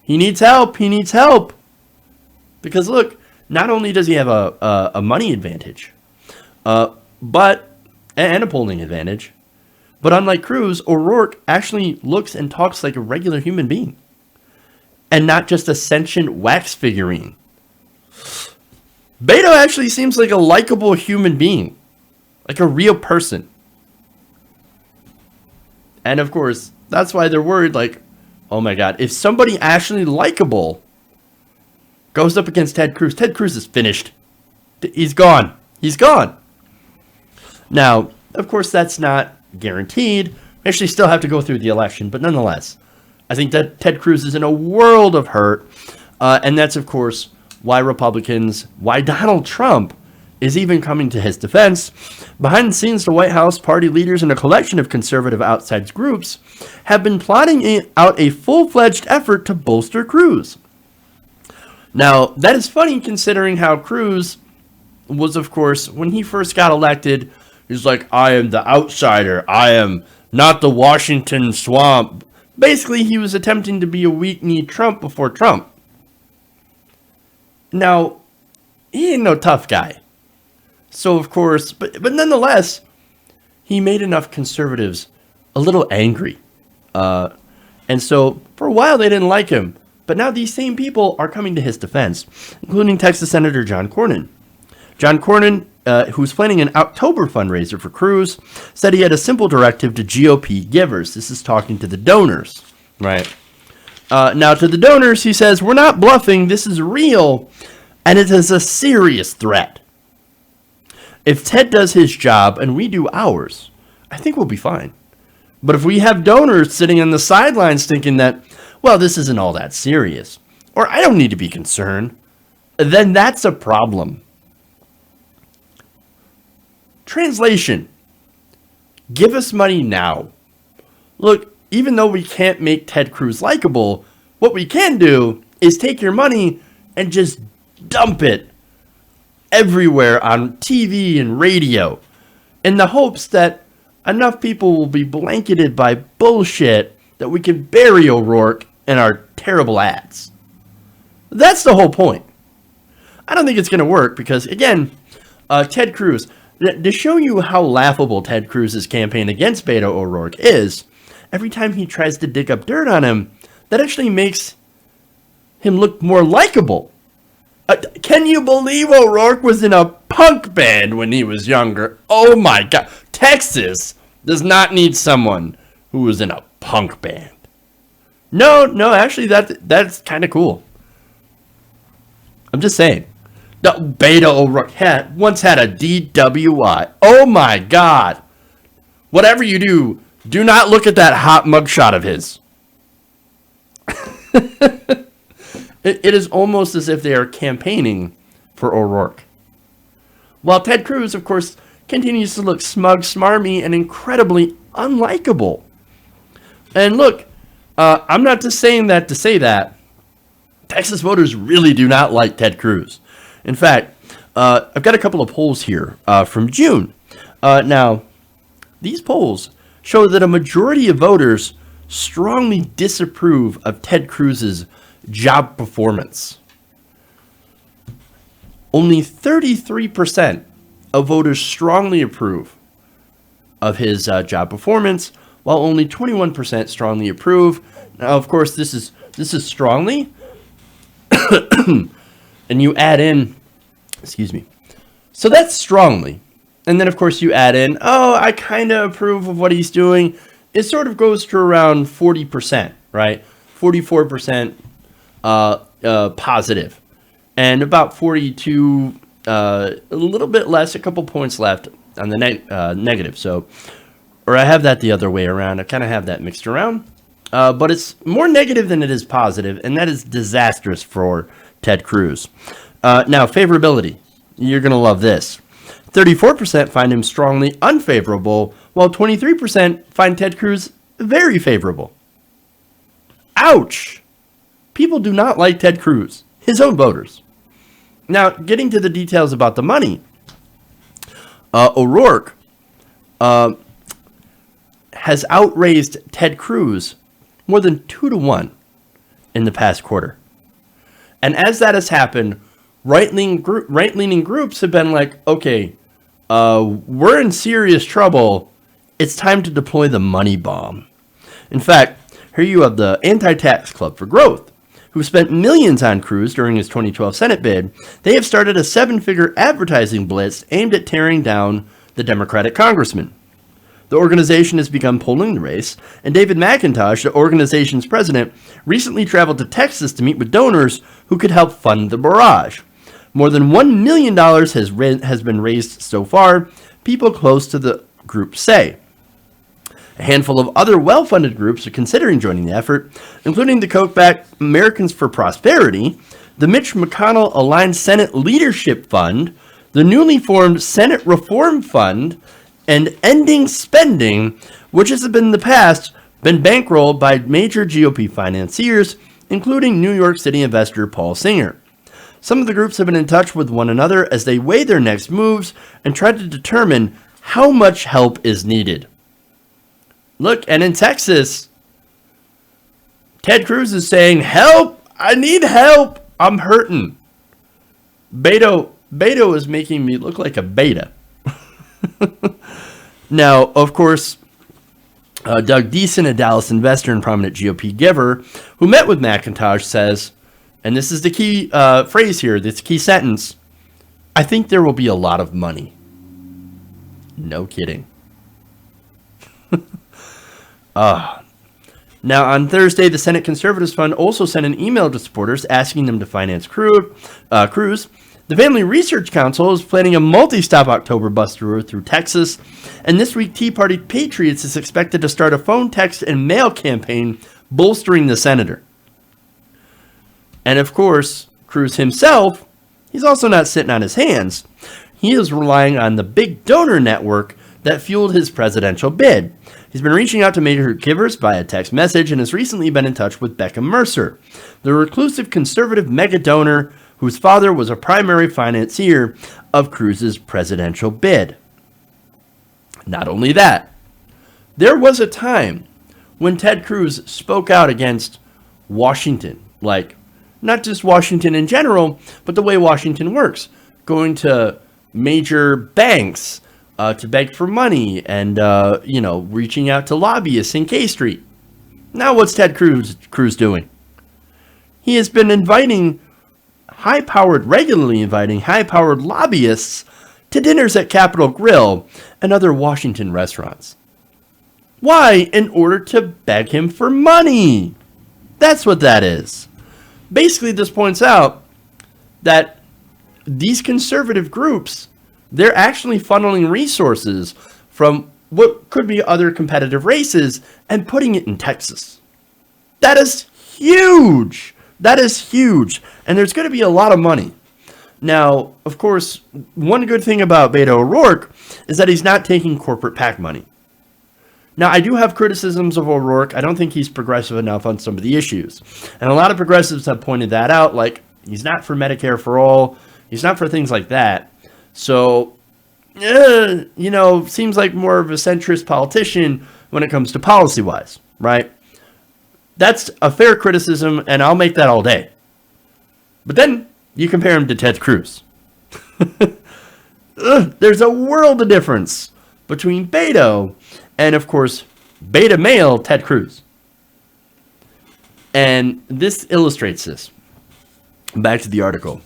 A: he needs help. He needs help. Because look, not only does he have a money advantage, but and a polling advantage, but unlike Cruz, O'Rourke actually looks and talks like a regular human being, and not just a sentient wax figurine. Beto actually seems like a likable human being, like a real person. And of course, that's why they're worried, like, oh my God, if somebody actually likable goes up against Ted Cruz is finished. He's gone. He's gone. Now, of course, that's not guaranteed. We actually still have to go through the election, but nonetheless, I think that Ted Cruz is in a world of hurt. And that's, of course, why Donald Trump is even coming to his defense. Behind the scenes, the White House, party leaders, and a collection of conservative outside groups have been plotting out a full-fledged effort to bolster Cruz. Now, that is funny considering how Cruz was, of course, when he first got elected, he's like, I am the outsider. I am not the Washington swamp. Basically, he was attempting to be a weak-kneed Trump before Trump. Now, he ain't no tough guy. So, of course, but nonetheless, he made enough conservatives a little angry. And so, for a while, they didn't like him. But now these same people are coming to his defense, including Texas Senator John Cornyn. John Cornyn, who's planning an October fundraiser for Cruz, said he had a simple directive to GOP givers. This is talking to the donors, right? Now, to the donors, he says, we're not bluffing. This is real, and it is a serious threat. If Ted does his job and we do ours, I think we'll be fine. But if we have donors sitting on the sidelines thinking that, well, this isn't all that serious, or I don't need to be concerned, then that's a problem. Translation. Give us money now. Look, even though we can't make Ted Cruz likable, what we can do is take your money and just dump it everywhere on TV and radio in the hopes that enough people will be blanketed by bullshit that we can bury O'Rourke in our terrible ads. That's the whole point. I don't think it's going to work because, again, Ted Cruz, to show you how laughable Ted Cruz's campaign against Beto O'Rourke is, every time he tries to dig up dirt on him, that actually makes him look more likable. Can you believe O'Rourke was in a punk band when he was younger? Oh my God. Texas does not need someone who was in a punk band. No, actually that's kind of cool. I'm just saying. Beto O'Rourke once had a DWI. Oh my God. Whatever you do, do not look at that hot mugshot of his. It is almost as if they are campaigning for O'Rourke. While Ted Cruz, of course, continues to look smug, smarmy, and incredibly unlikable. And look, I'm not just saying that to say that. Texas voters really do not like Ted Cruz. In fact, I've got a couple of polls here from June. Now, these polls show that a majority of voters strongly disapprove of Ted Cruz's job performance. Only 33% of voters strongly approve of his job performance, while only 21% strongly approve. Now, of course, this is strongly, and you add in, excuse me. So that's strongly, and then of course you add in, oh, I kind of approve of what he's doing. It sort of goes to around 40%, right? 44%. Positive, and about 42, a little bit less, a couple points left on the negative. So, or I have that the other way around. I kind of have that mixed around, but it's more negative than it is positive, and that is disastrous for Ted Cruz. Now, favorability. You're going to love this. 34% find him strongly unfavorable, while 23% find Ted Cruz very favorable. Ouch! People do not like Ted Cruz, his own voters. Now, getting to the details about the money, O'Rourke has outraised Ted Cruz more than 2-1 in the past quarter. And as that has happened, right-leaning groups have been like, okay, we're in serious trouble. It's time to deploy the money bomb. In fact, here you have the Anti-Tax Club for Growth, who spent millions on Cruz during his 2012 Senate bid. They have started a 7-figure advertising blitz aimed at tearing down the Democratic congressman. The organization has begun polling the race, and David McIntosh, the organization's president, recently traveled to Texas to meet with donors who could help fund the barrage. More than $1 million has been raised so far, people close to the group say. A handful of other well-funded groups are considering joining the effort, including the Koch-backed Americans for Prosperity, the Mitch McConnell-aligned Senate Leadership Fund, the newly formed Senate Reform Fund and Ending Spending, which has been in the past been bankrolled by major GOP financiers, including New York City investor Paul Singer. Some of the groups have been in touch with one another as they weigh their next moves and try to determine how much help is needed. Look, and in Texas, Ted Cruz is saying, help! I need help! I'm hurting. Beto is making me look like a beta. Now, of course, Doug Deason, a Dallas investor and prominent GOP giver, who met with McIntosh, says, and this is the key phrase here, this key sentence, I think there will be a lot of money. No kidding. Now, on Thursday, the Senate Conservatives Fund also sent an email to supporters asking them to finance Cruz. The Family Research Council is planning a multi-stop October bus tour through Texas, and this week Tea Party Patriots is expected to start a phone, text, and mail campaign bolstering the senator. And of course, Cruz himself, he's also not sitting on his hands. He is relying on the big donor network that fueled his presidential bid. He's been reaching out to major givers via text message and has recently been in touch with Becca Mercer, the reclusive conservative mega donor whose father was a primary financier of Cruz's presidential bid. Not only that, there was a time when Ted Cruz spoke out against Washington, like not just Washington in general, but the way Washington works, going to major banks to beg for money and, reaching out to lobbyists in K Street. Now what's Ted Cruz doing? He has been regularly inviting high-powered lobbyists to dinners at Capitol Grill and other Washington restaurants. Why? In order to beg him for money. That's what that is. Basically, this points out that these conservative groups, they're actually funneling resources from what could be other competitive races and putting it in Texas. That is huge. That is huge. And there's going to be a lot of money. Now, of course, one good thing about Beto O'Rourke is that he's not taking corporate PAC money. Now, I do have criticisms of O'Rourke. I don't think he's progressive enough on some of the issues. And a lot of progressives have pointed that out, like he's not for Medicare for all. He's not for things like that. So, seems like more of a centrist politician when it comes to policy-wise, right? That's a fair criticism, and I'll make that all day. But then you compare him to Ted Cruz. There's a world of difference between Beto and, of course, beta male Ted Cruz. And this illustrates this. Back to the article.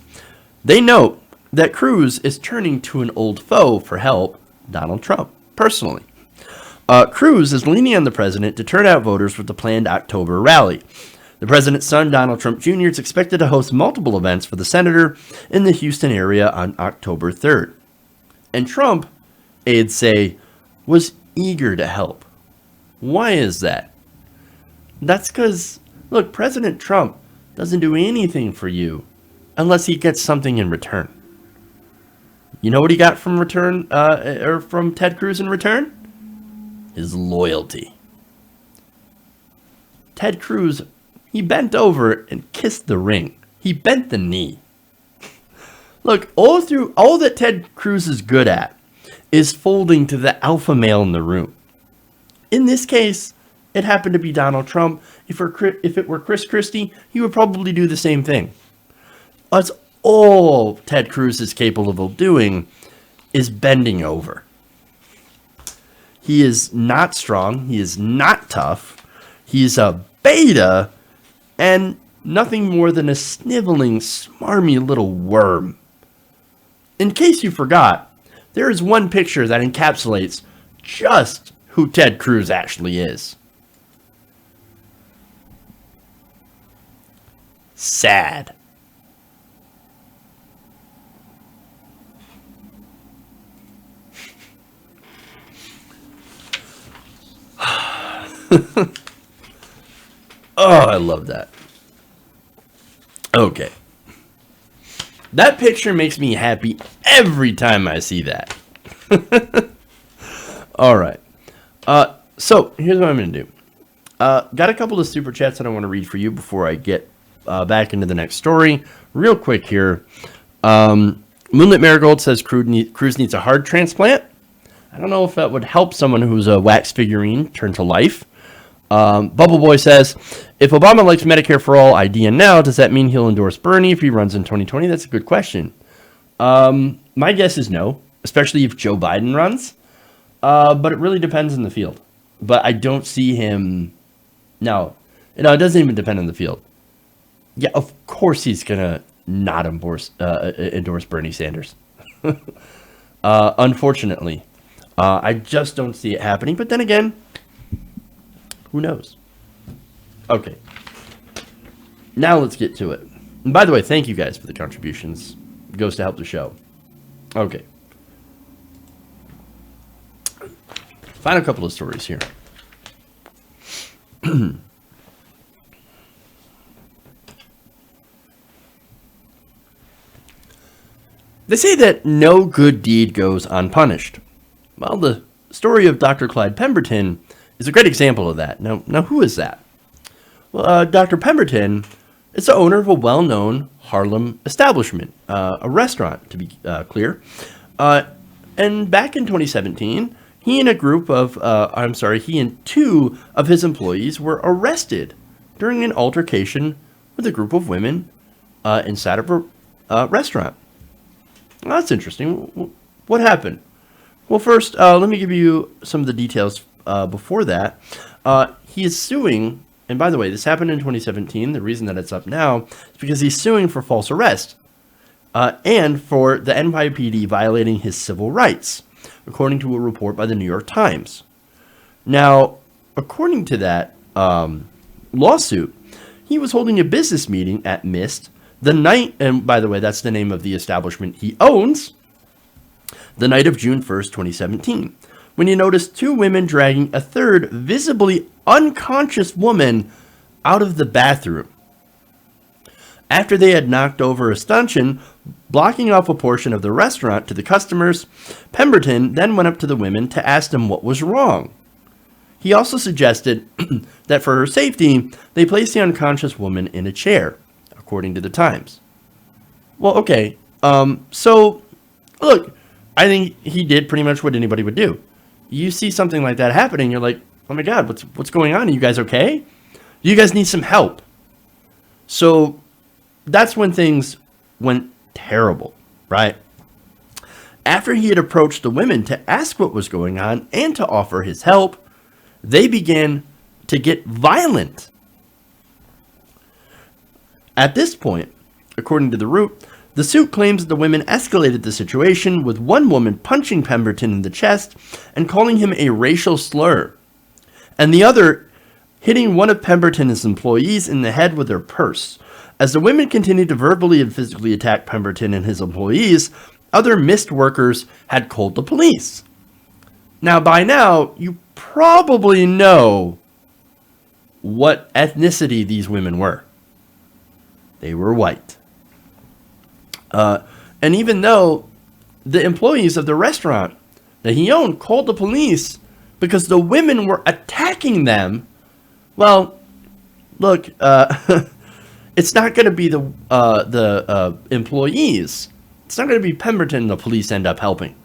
A: They note that Cruz is turning to an old foe for help, Donald Trump, personally. Cruz is leaning on the president to turn out voters with the planned October rally. The president's son, Donald Trump Jr., is expected to host multiple events for the senator in the Houston area on October 3rd. And Trump, aides say, was eager to help. Why is that? That's because, look, President Trump doesn't do anything for you unless he gets something in return. You know what he got from from Ted Cruz in return? His loyalty. Ted Cruz, he bent over and kissed the ring. He bent the knee. Look, all that Ted Cruz is good at is folding to the alpha male in the room. In this case, it happened to be Donald Trump. If it were Chris Christie, he would probably do the same thing. That's all Ted Cruz is capable of doing, is bending over. He is not strong. He is not tough. He's a beta and nothing more than a sniveling, smarmy little worm. In case you forgot, there is one picture that encapsulates just who Ted Cruz actually is. Sad. Oh, I love that. Okay. That picture makes me happy every time I see that. All right. So here's what I'm going to do. Got a couple of super chats that I want to read for you before I get back into the next story. Real quick here. Moonlit Marigold says Cruz needs a heart transplant. I don't know if that would help someone who's a wax figurine turn to life. Bubble Boy says, if Obama likes Medicare for all idea now, does that mean he'll endorse Bernie if he runs in 2020? That's a good question. My guess is no, especially if Joe Biden runs. But it really depends on the field. But I don't see him... No, it doesn't even depend on the field. Yeah, of course he's going to not endorse Bernie Sanders. Unfortunately. I just don't see it happening. But then again, who knows? Okay. Now let's get to it. And by the way, thank you guys for the contributions. It goes to help the show. Okay. Find a couple of stories here. They say that no good deed goes unpunished. Well, the story of Dr. Clyde Pemberton is a great example of that. Now who is that? Well, Dr. Pemberton is the owner of a well-known Harlem establishment, a restaurant, to be clear. And back in 2017, he and two of his employees were arrested during an altercation with a group of women inside of a restaurant. Well, that's interesting. What happened? Well, first, let me give you some of the details before that. He is suing, and by the way, this happened in 2017. The reason that it's up now is because he's suing for false arrest and for the NYPD violating his civil rights, according to a report by the New York Times. Now, according to that lawsuit, he was holding a business meeting at Mist the night, and by the way, that's the name of the establishment he owns, the night of June 1st, 2017, when he noticed two women dragging a third visibly unconscious woman out of the bathroom. After they had knocked over a stanchion, blocking off a portion of the restaurant to the customers, Pemberton then went up to the women to ask them what was wrong. He also suggested that for her safety, they place the unconscious woman in a chair, according to the Times. Well, okay, so, look, I think he did pretty much what anybody would do. You see something like that happening, you're like, oh my God, what's going on? Are you guys okay? You guys need some help. So that's when things went terrible, right? After he had approached the women to ask what was going on and to offer his help, they began to get violent. At this point, according to the Root, the suit claims that the women escalated the situation, with one woman punching Pemberton in the chest and calling him a racial slur, and the other hitting one of Pemberton's employees in the head with her purse. As the women continued to verbally and physically attack Pemberton and his employees, other Mist workers had called the police. Now, by now, you probably know what ethnicity these women were. They were white. And even though the employees of the restaurant that he owned called the police because the women were attacking them, well, look, it's not going to be the employees. It's not going to be Pemberton the police end up helping.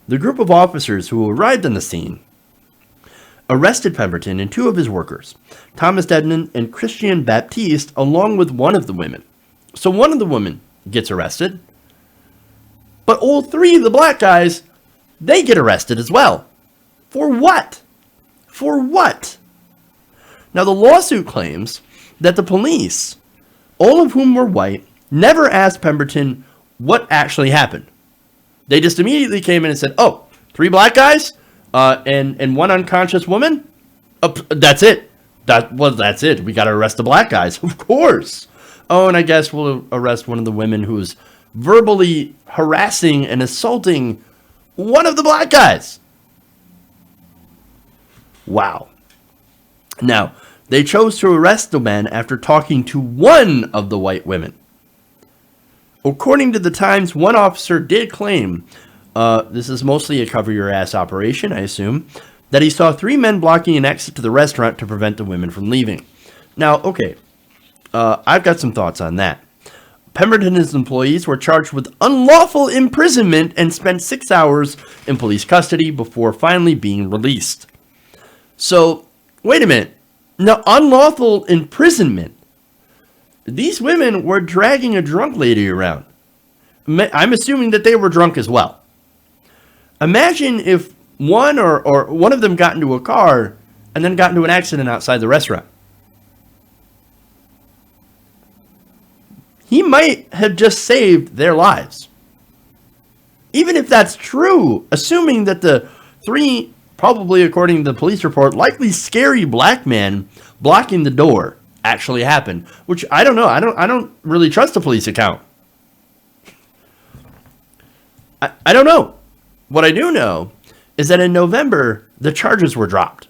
A: The group of officers who arrived on the scene arrested Pemberton and two of his workers, Thomas Dedman and Christian Baptiste, along with one of the women. So one of the women gets arrested, but all three of the black guys, they get arrested as well. For what? For what? Now, the lawsuit claims that the police, all of whom were white, never asked Pemberton what actually happened. They just immediately came in and said, oh, 3 black guys and one unconscious woman? That's it. That's it. We got to arrest the black guys. Of course. Oh, and I guess we'll arrest one of the women who's verbally harassing and assaulting one of the black guys. Wow. Now, they chose to arrest the men after talking to one of the white women. According to the Times, one officer did claim, this is mostly a cover-your-ass operation, I assume, that he saw 3 men blocking an exit to the restaurant to prevent the women from leaving. Now, okay, I've got some thoughts on that. Pemberton's employees were charged with unlawful imprisonment and spent 6 hours in police custody before finally being released. So, wait a minute. Now, unlawful imprisonment. These women were dragging a drunk lady around. I'm assuming that they were drunk as well. Imagine if one or one of them got into a car and then got into an accident outside the restaurant. He might have just saved their lives. Even if that's true, assuming that the 3, probably according to the police report, likely scary black men blocking the door actually happened, which I don't know. I don't really trust the police account. I don't know. What I do know is that in November, the charges were dropped.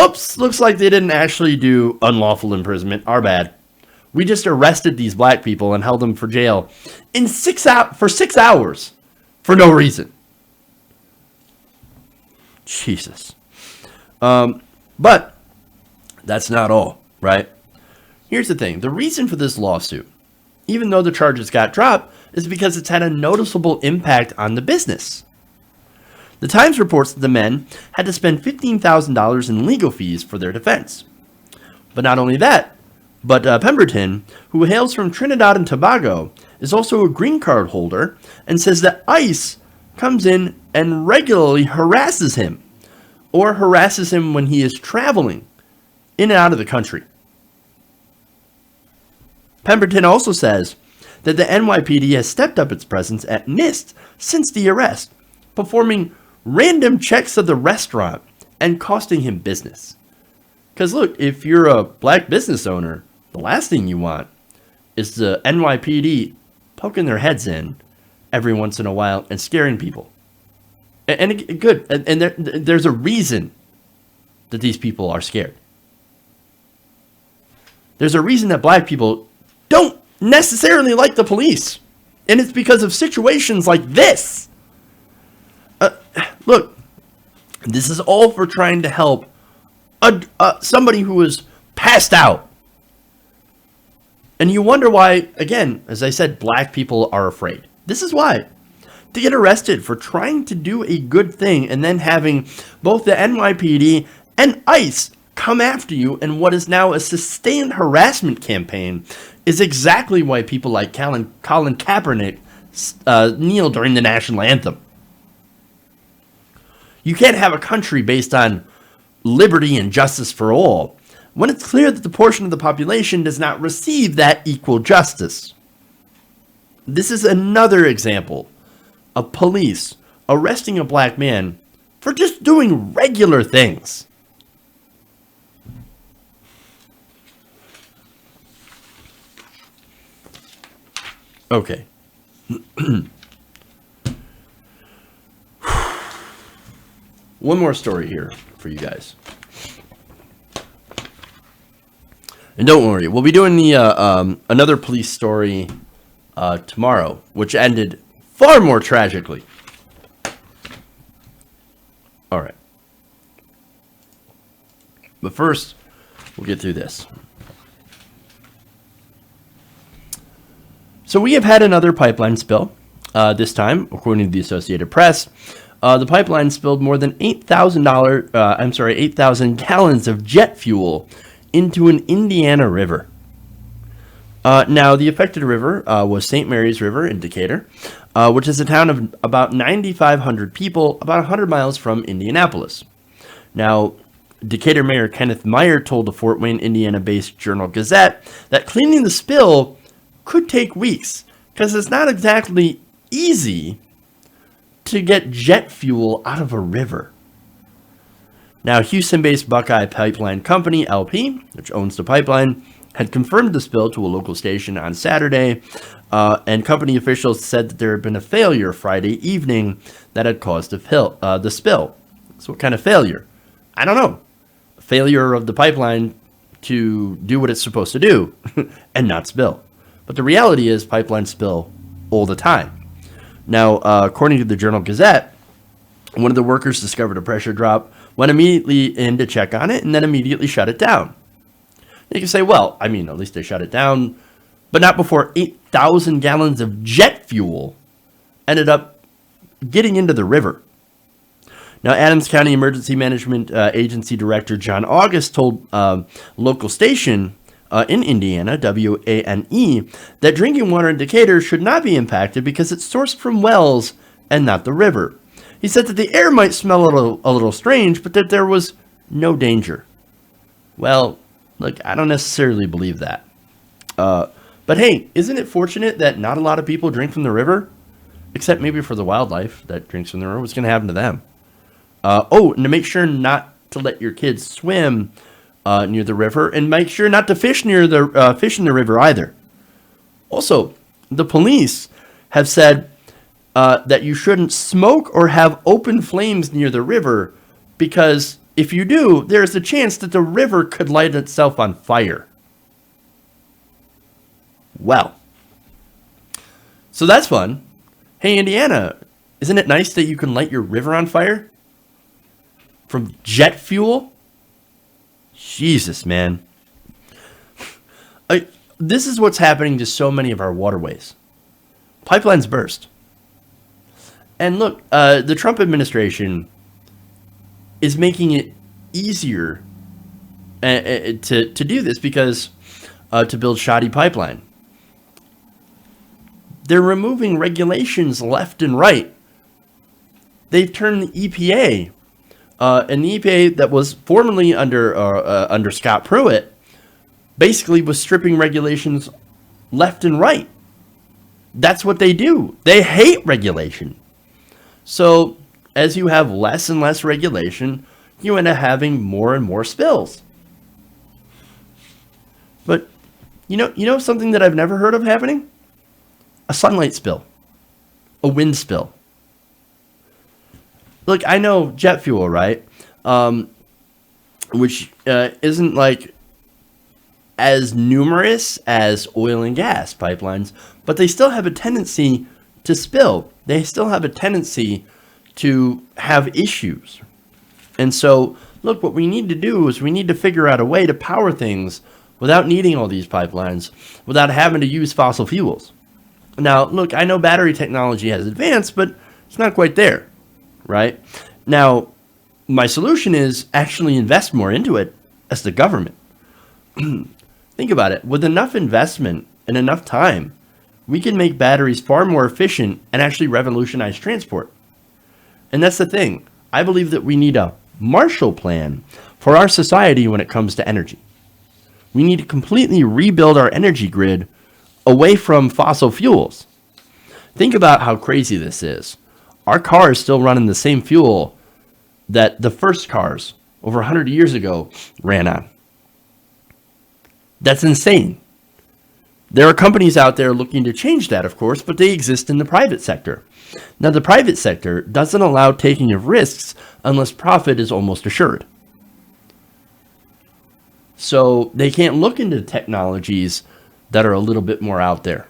A: Oops, looks like they didn't actually do unlawful imprisonment. Our bad. We just arrested these black people and held them for jail in 6 hours for no reason. Jesus. But that's not all, right? Here's the thing. The reason for this lawsuit, even though the charges got dropped, is because it's had a noticeable impact on the business. The Times reports that the men had to spend $15,000 in legal fees for their defense. But not only that, but Pemberton, who hails from Trinidad and Tobago, is also a green card holder and says that ICE comes in and regularly harasses him, or harasses him when he is traveling in and out of the country. Pemberton also says that the NYPD has stepped up its presence at NIST since the arrest, performing random checks of the restaurant and costing him business. Because look, if you're a black business owner, the last thing you want is the NYPD poking their heads in every once in a while and scaring people. And good. And there's a reason that these people are scared. There's a reason that black people don't necessarily like the police. And it's because of situations like this. Look, this is all for trying to help somebody who is passed out. And you wonder why, again, as I said, black people are afraid. This is why. To get arrested for trying to do a good thing and then having both the NYPD and ICE come after you in what is now a sustained harassment campaign is exactly why people like Colin Kaepernick kneel during the national anthem. You can't have a country based on liberty and justice for all when it's clear that the portion of the population does not receive that equal justice. This is another example of police arresting a black man for just doing regular things. Okay. One more story here for you guys. And don't worry, we'll be doing the another police story tomorrow, which ended far more tragically. All right. But first, we'll get through this. So we have had another pipeline spill. This time, according to the Associated Press, the pipeline spilled more than 8,000 gallons of jet fuel into an Indiana river. Now, the affected river was St. Mary's River in Decatur, which is a town of about 9,500 people, about 100 miles from Indianapolis. Now, Decatur Mayor Kenneth Meyer told the Fort Wayne, Indiana-based Journal-Gazette that cleaning the spill could take weeks, because it's not exactly easy to get jet fuel out of a river. Now, Houston-based Buckeye Pipeline Company, LP, which owns the pipeline, had confirmed the spill to a local station on Saturday, and company officials said that there had been a failure Friday evening that had caused the spill. So what kind of failure? I don't know. Failure of the pipeline to do what it's supposed to do and not spill. But the reality is pipelines spill all the time. Now, according to the Journal Gazette, one of the workers discovered a pressure drop, went immediately in to check on it, and then immediately shut it down. You can say, well, I mean, at least they shut it down, but not before 8,000 gallons of jet fuel ended up getting into the river. Now, Adams County Emergency Management Agency Director John August told local station in Indiana, WANE, that drinking water in Decatur should not be impacted because it's sourced from wells and not the river. He said that the air might smell a little strange, but that there was no danger. Well, look, I don't necessarily believe that. But hey, isn't it fortunate that not a lot of people drink from the river? Except maybe for the wildlife that drinks from the river. What's going to happen to them? And to make sure not to let your kids swim near the river, and make sure not to fish near the fish in the river either. Also, the police have said that you shouldn't smoke or have open flames near the river, because if you do, there's a chance that the river could light itself on fire. Well, so that's fun. Hey, Indiana, isn't it nice that you can light your river on fire from jet fuel? Jesus, man. This is what's happening to so many of our waterways. Pipelines burst. And look, the Trump administration is making it easier to do this because to build shoddy pipeline. They're removing regulations left and right. They've turned the EPA, and the EPA that was formerly under Scott Pruitt, basically was stripping regulations left and right. That's what they do. They hate regulation. So as you have less and less regulation, you end up having more and more spills. But you know something that I've never heard of happening? A sunlight spill, a wind spill. Look, I know jet fuel, right? Which isn't like as numerous as oil and gas pipelines, but they still have a tendency to spill. They still have a tendency to have issues. And so, look, what we need to do is we need to figure out a way to power things without needing all these pipelines, without having to use fossil fuels. Now, look, I know battery technology has advanced, but it's not quite there, right? Now, my solution is actually invest more into it as the government. Think about it. With enough investment and enough time, we can make batteries far more efficient and actually revolutionize transport. And that's the thing. I believe that we need a Marshall Plan for our society when it comes to energy. We need to completely rebuild our energy grid away from fossil fuels. Think about how crazy this is. Our cars still running the same fuel that the first cars over 100 years ago ran on. That's insane. There are companies out there looking to change that, of course, but they exist in the private sector. Now, the private sector doesn't allow taking of risks unless profit is almost assured. So they can't look into technologies that are a little bit more out there.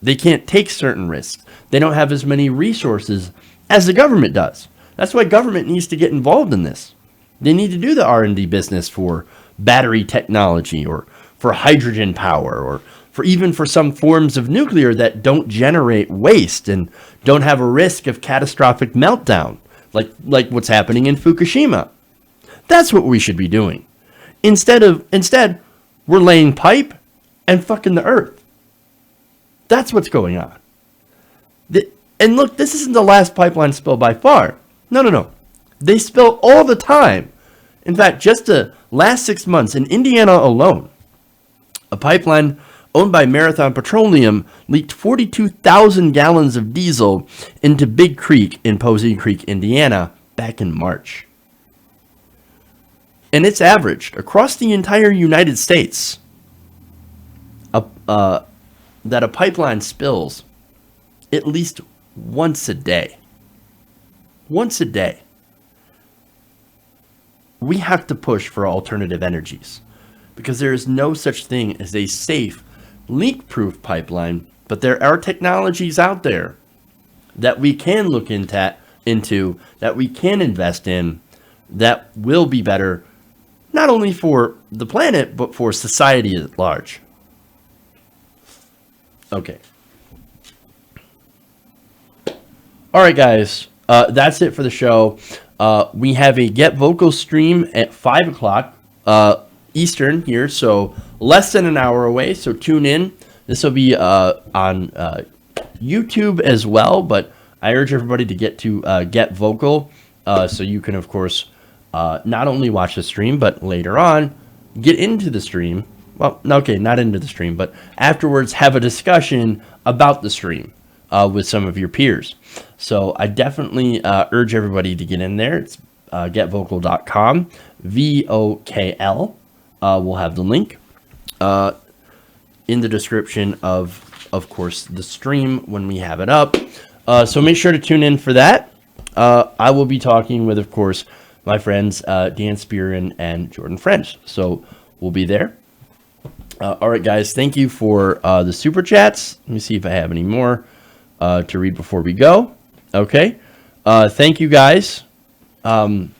A: They can't take certain risks. They don't have as many resources as the government does. That's why government needs to get involved in this. They need to do the R&D business for battery technology, or for hydrogen power, or for some forms of nuclear that don't generate waste and don't have a risk of catastrophic meltdown, like what's happening in Fukushima. That's what we should be doing. Instead, we're laying pipe and fucking the earth. That's what's going on. And look, this isn't the last pipeline spill by far. No. They spill all the time. In fact, just the last 6 months in Indiana alone, a pipeline owned by Marathon Petroleum leaked 42,000 gallons of diesel into Big Creek in Posey Creek, Indiana, back in March. And it's averaged across the entire United States that a pipeline spills at least once a day. Once a day. We have to push for alternative energies because there is no such thing as a safe, leak-proof pipeline, but there are technologies out there that we can look into, that we can invest in, that will be better, not only for the planet, but for society at large. Okay. All right, guys. That's it for the show. We have a Get Vocal stream at 5 o'clock Eastern here, so less than an hour away. So tune in. This will be on YouTube as well, but I urge everybody to get to Get Vocal so you can, of course, not only watch the stream, but later on get into the stream. Well, okay, not into the stream, but afterwards have a discussion about the stream with some of your peers. So I definitely urge everybody to get in there. It's getvocal.com, VOKL. We'll have the link in the description of course, the stream when we have it up. So make sure to tune in for that. I will be talking with, of course, my friends Dan Spearin and Jordan French. So we'll be there. All right, guys. Thank you for the super chats. Let me see if I have any more to read before we go. Okay. Thank you, guys. Love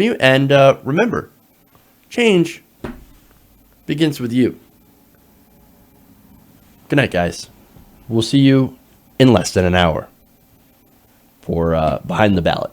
A: you. And remember, change begins with you. Good night, guys. We'll see you in less than an hour for Behind the Ballot.